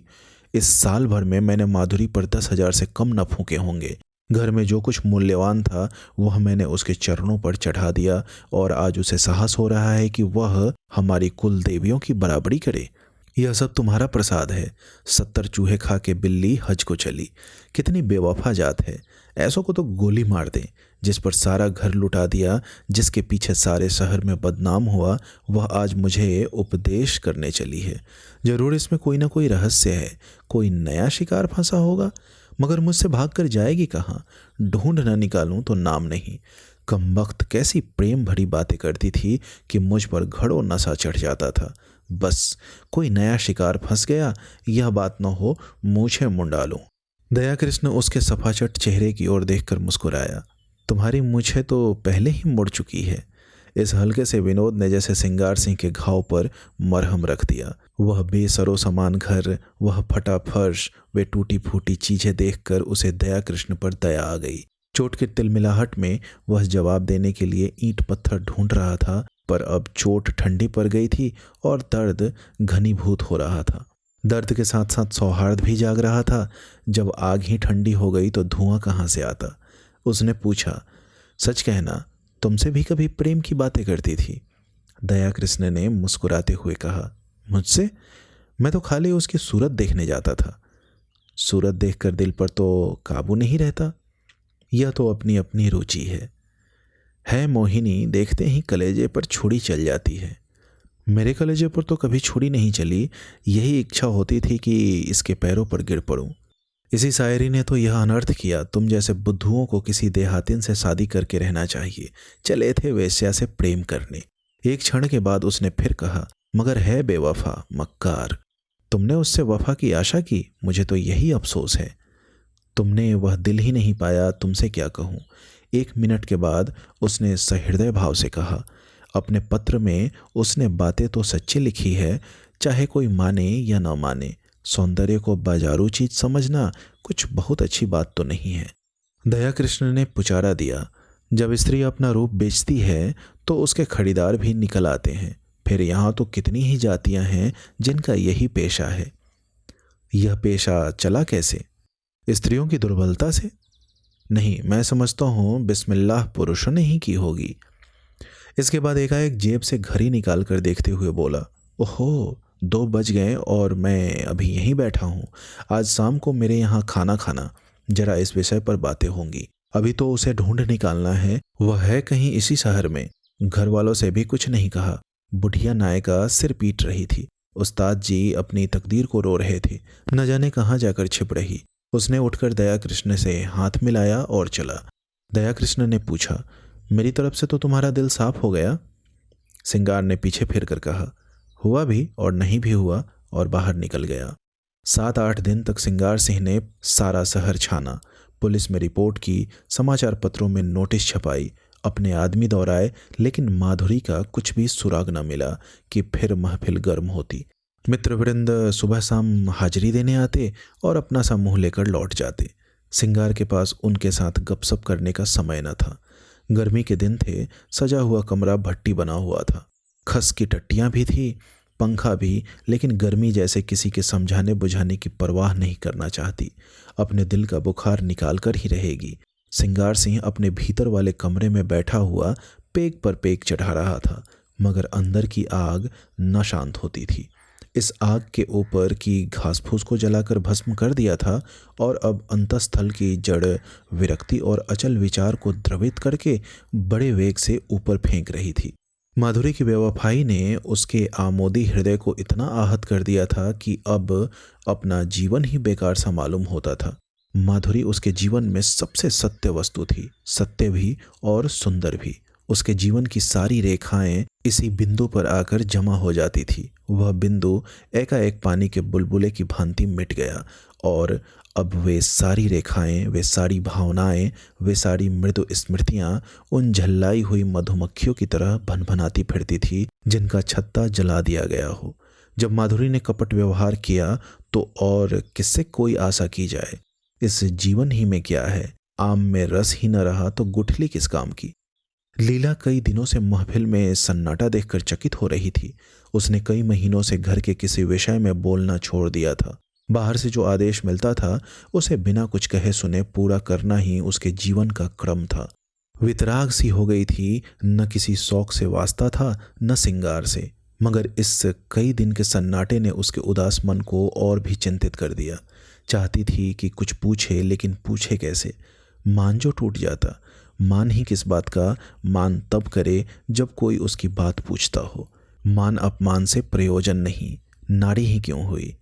इस साल भर में मैंने माधुरी पर 10,000 से कम न फूके होंगे। घर में जो कुछ मूल्यवान था वह मैंने उसके चरणों पर चढ़ा दिया, और आज उसे साहस हो रहा है कि वह हमारी कुल देवियों की बराबरी करे। यह सब तुम्हारा प्रसाद है। 70 चूहे खा के बिल्ली हज को चली। कितनी बेवफा जात है। ऐसों को तो गोली मार दें। जिस पर सारा घर लुटा दिया, जिसके पीछे सारे शहर में बदनाम हुआ, वह आज मुझे उपदेश करने चली है। जरूर इसमें कोई ना कोई रहस्य है, कोई नया शिकार फंसा होगा। मगर मुझसे भागकर जाएगी कहाँ? ढूंढ न निकालूं तो नाम नहीं। कमबख्त कैसी प्रेम भरी बातें करती थी कि मुझ पर घड़ों नशा चढ़ जाता था। बस कोई नया शिकार फंस गया, यह बात न हो मूछें मुंडा लूं। दया कृष्ण उसके सफाचट चेहरे की ओर देखकर मुस्कुराया। तुम्हारी मूछें तो पहले ही मुड़ चुकी है। इस हल्के से विनोद ने जैसे सिंगार सिंह के घाव पर मरहम रख दिया। वह बेसरो समान घर, वह फटा फर्श, वे टूटी फूटी चीजें देखकर उसे दया कृष्ण पर दया आ गई। चोट की तिलमिलाहट में वह जवाब देने के लिए ईंट पत्थर ढूंढ रहा था, पर अब चोट ठंडी पड़ गई थी और दर्द घनीभूत हो रहा था। दर्द के साथ साथ सौहार्द भी जाग रहा था। जब आग ही ठंडी हो गई तो धुआं कहाँ से आता? उसने पूछा, सच कहना, तुमसे भी कभी प्रेम की बातें करती थी? दया कृष्ण ने मुस्कुराते हुए कहा, मुझसे? मैं तो खाली उसकी सूरत देखने जाता था। सूरत देखकर दिल पर तो काबू नहीं रहता। यह तो अपनी अपनी रुचि है मोहिनी, देखते ही कलेजे पर छुरी चल जाती है। मेरे कलेजे पर तो कभी छुरी नहीं चली। यही इच्छा होती थी कि इसके पैरों पर गिर पड़ूं। इसी शायरी ने तो यह अनर्थ किया, तुम जैसे बुद्धुओं को किसी देहातिन से शादी करके रहना चाहिए। चले थे वेश्या से प्रेम करने। एक क्षण के बाद उसने फिर कहा, मगर है बेवफा, मक्कार। तुमने उससे वफा की आशा की, मुझे तो यही अफसोस है। तुमने वह दिल ही नहीं पाया, तुमसे क्या कहूँ। 1 मिनट के बाद उसने सहृदय भाव से कहा, अपने पत्र में उसने बातें तो सच्ची लिखी है, चाहे कोई माने या न माने। सौंदर्य को बाजारू चीज समझना कुछ बहुत अच्छी बात तो नहीं है। दया कृष्ण ने पुचारा दिया, जब स्त्री अपना रूप बेचती है तो उसके खरीदार भी निकल आते हैं। फिर यहाँ तो कितनी ही जातियां हैं जिनका यही पेशा है। यह पेशा चला कैसे? स्त्रियों की दुर्बलता से? नहीं, मैं समझता हूँ बिस्मिल्लाह पुरुषों ने ही की होगी। इसके बाद एकाएक जेब से घड़ी निकाल कर देखते हुए बोला, ओहो, 2 बज गए और मैं अभी यहीं बैठा हूँ। आज शाम को मेरे यहाँ खाना खाना, जरा इस विषय पर बातें होंगी। अभी तो उसे ढूंढ निकालना है, वह है कहीं इसी शहर में। घर वालों से भी कुछ नहीं कहा। बुढ़िया नायिका सिर पीट रही थी। उस्ताद जी अपनी तकदीर को रो रहे थे, न जाने कहाँ जाकर छिप रही। उसने उठकर दया कृष्ण से हाथ मिलाया और चला। दया कृष्ण ने पूछा, मेरी तरफ से तो तुम्हारा दिल साफ हो गया? सिंगार ने पीछे फिर कर कहा, हुआ भी और नहीं भी हुआ, और बाहर निकल गया। 7-8 दिन तक सिंगार सिंह ने सारा शहर छाना, पुलिस में रिपोर्ट की, समाचार पत्रों में नोटिस छपाई, अपने आदमी दौड़ाए, लेकिन माधुरी का कुछ भी सुराग न मिला कि फिर महफिल गर्म होती। मित्रवृंद सुबह शाम हाजिरी देने आते और अपना सा मुंह लेकर लौट जाते। सिंगार के पास उनके साथ गपशप करने का समय न था। गर्मी के दिन थे, सजा हुआ कमरा भट्टी बना हुआ था, खस की टट्टियां भी थी, पंखा भी, लेकिन गर्मी जैसे किसी के समझाने बुझाने की परवाह नहीं करना चाहती। अपने दिल का बुखार निकाल कर ही रहेगी। सिंगार सिंह अपने भीतर वाले कमरे में बैठा हुआ पेग पर पेग चढ़ा रहा था, मगर अंदर की आग न शांत होती थी। इस आग के ऊपर की घास फूस को जलाकर भस्म कर दिया था और अब अंतस्थल की जड़ विरक्ति और अचल विचार को द्रवित करके बड़े वेग से ऊपर फेंक रही थी। माधुरी की बेवफाई ने उसके आमोदी हृदय को इतना आहत कर दिया था कि अब अपना जीवन ही बेकार सा मालूम होता था। माधुरी उसके जीवन में सबसे सत्य वस्तु थी, सत्य भी और सुंदर भी। उसके जीवन की सारी रेखाएं इसी बिंदु पर आकर जमा हो जाती थी। वह बिंदु एकाएक पानी के बुलबुले की भांति मिट गया और अब वे सारी रेखाएं, वे सारी भावनाएं, वे सारी मृदु स्मृतियां उन झल्लाई हुई मधुमक्खियों की तरह भनभनाती फिरती थी जिनका छत्ता जला दिया गया हो। जब माधुरी ने कपट व्यवहार किया तो और किससे कोई आशा की जाए? इस जीवन ही में क्या है? आम में रस ही न रहा तो गुठली किस काम की? लीला कई दिनों से महफिल में सन्नाटा देखकर चकित हो रही थी। उसने कई महीनों से घर के किसी विषय में बोलना छोड़ दिया था। बाहर से जो आदेश मिलता था उसे बिना कुछ कहे सुने पूरा करना ही उसके जीवन का क्रम था। वितराग सी हो गई थी, न किसी शौक से वास्ता था न सिंगार से, मगर इस कई दिन के सन्नाटे ने उसके उदास मन को और भी चिंतित कर दिया। चाहती थी कि कुछ पूछे, लेकिन पूछे कैसे? मान जो टूट जाता। मान ही किस बात का? मान तब करे जब कोई उसकी बात पूछता हो। मान अपमान से प्रयोजन नहीं, नारी ही क्यों हुई।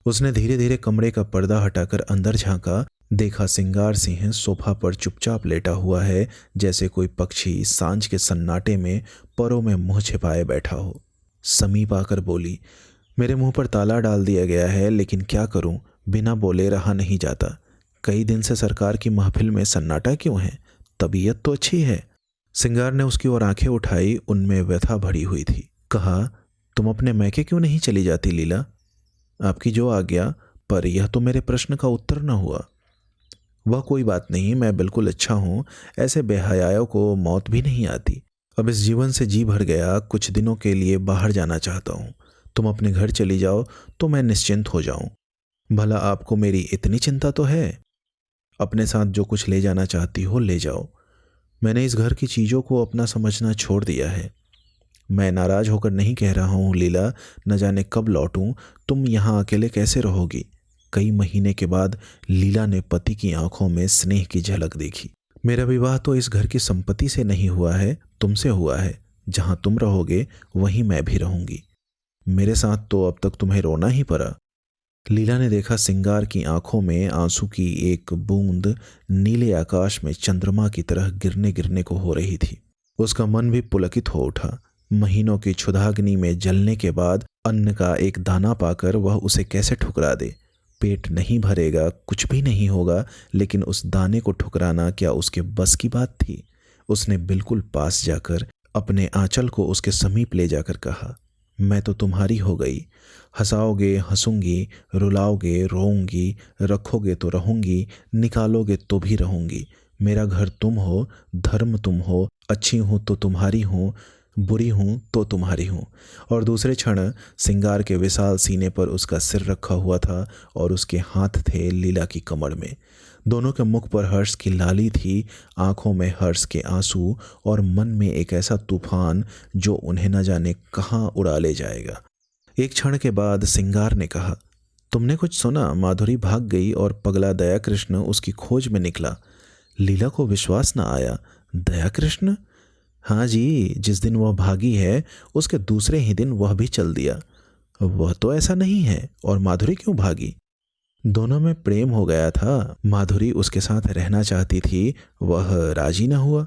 उसने धीरे धीरे कमरे का पर्दा हटाकर अंदर झांका। देखा सिंगार सिंह सोफा पर चुपचाप लेटा हुआ है, जैसे कोई पक्षी सांझ के सन्नाटे में परों में मुंह छिपाए बैठा हो। समीप आकर बोली, मेरे मुंह पर ताला डाल दिया गया है, लेकिन क्या करूं, बिना बोले रहा नहीं जाता। कई दिन से सरकार की महफिल में सन्नाटा क्यों है? तबीयत तो अच्छी है। सिंगार ने उसकी ओर आंखें उठाई, उनमें व्यथा भरी हुई थी। कहा, तुम अपने मैके क्यों नहीं चली जाती लीला? आपकी जो आज्ञा, पर यह तो मेरे प्रश्न का उत्तर न हुआ। वह कोई बात नहीं, मैं बिल्कुल अच्छा हूँ। ऐसे बेहयाओं को मौत भी नहीं आती। अब इस जीवन से जी भर गया, कुछ दिनों के लिए बाहर जाना चाहता हूँ। तुम अपने घर चली जाओ तो मैं निश्चिंत हो जाऊं। भला आपको मेरी इतनी चिंता तो है? अपने साथ जो कुछ ले जाना चाहती हो ले जाओ। मैंने इस घर की चीज़ों को अपना समझना छोड़ दिया है। मैं नाराज होकर नहीं कह रहा हूँ लीला, न जाने कब लौटूं। तुम यहाँ अकेले कैसे रहोगी? कई महीने के बाद लीला ने पति की आंखों में स्नेह की झलक देखी। मेरा विवाह तो इस घर की संपत्ति से नहीं हुआ है, तुमसे हुआ है। जहाँ तुम रहोगे वहीं मैं भी रहूंगी। मेरे साथ तो अब तक तुम्हें रोना ही पड़ा। लीला ने देखा सिंगार की आंखों में आंसू की एक बूंद नीले आकाश में चंद्रमा की तरह गिरने गिरने को हो रही थी। उसका मन भी पुलकित हो उठा। महीनों की क्षुधाग्नि में जलने के बाद अन्न का एक दाना पाकर वह उसे कैसे ठुकरा दे। पेट नहीं भरेगा, कुछ भी नहीं होगा, लेकिन उस दाने को ठुकराना क्या उसके बस की बात थी। उसने बिल्कुल पास जाकर अपने आंचल को उसके समीप ले जाकर कहा, मैं तो तुम्हारी हो गई। हंसाओगे हंसूंगी, रुलाओगे रोऊंगी, रखोगे तो रहूंगी, निकालोगे तो भी रहूंगी। मेरा घर तुम हो, धर्म तुम हो, अच्छी हूँ तो तुम्हारी हूँ, बुरी हूँ तो तुम्हारी हूँ। और दूसरे क्षण सिंगार के विशाल सीने पर उसका सिर रखा हुआ था और उसके हाथ थे लीला की कमर में। दोनों के मुख पर हर्ष की लाली थी, आंखों में हर्ष के आंसू और मन में एक ऐसा तूफान जो उन्हें न जाने कहाँ उड़ा ले जाएगा। एक क्षण के बाद सिंगार ने कहा, तुमने कुछ सुना? माधुरी भाग गई और पगला दया कृष्ण उसकी खोज में निकला। लीला को विश्वास न आया। दया कृष्ण? हाँ जी, जिस दिन वह भागी है उसके दूसरे ही दिन वह भी चल दिया। वह तो ऐसा नहीं है। और माधुरी क्यों भागी? दोनों में प्रेम हो गया था। माधुरी उसके साथ रहना चाहती थी, वह राजी न हुआ।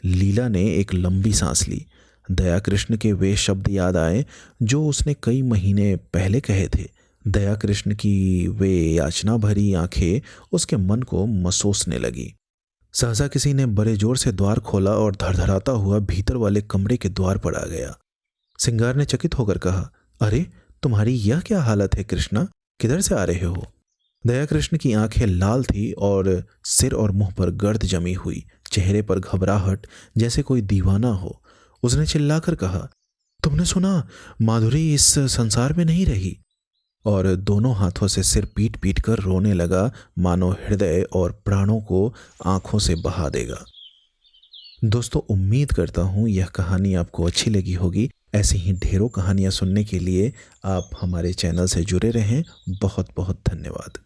लीला ने एक लंबी सांस ली। दया कृष्ण के वे शब्द याद आए जो उसने कई महीने पहले कहे थे। दया कृष्ण की वे याचना भरी आंखें उसके मन को मसोसने लगी। सहसा किसी ने बड़े जोर से द्वार खोला और धड़धड़ाता हुआ भीतर वाले कमरे के द्वार पर आ गया। सिंगार ने चकित होकर कहा, अरे तुम्हारी यह क्या हालत है कृष्णा? किधर से आ रहे हो? दया कृष्ण की आंखें लाल थी और सिर और मुंह पर गर्द जमी हुई, चेहरे पर घबराहट जैसे कोई दीवाना हो। उसने चिल्लाकर कहा, तुमने सुना? माधुरी इस संसार में नहीं रही। और दोनों हाथों से सिर पीट पीट कर रोने लगा, मानो हृदय और प्राणों को आंखों से बहा देगा। दोस्तों, उम्मीद करता हूँ यह कहानी आपको अच्छी लगी होगी। ऐसी ही ढेरों कहानियाँ सुनने के लिए आप हमारे चैनल से जुड़े रहें। बहुत बहुत धन्यवाद।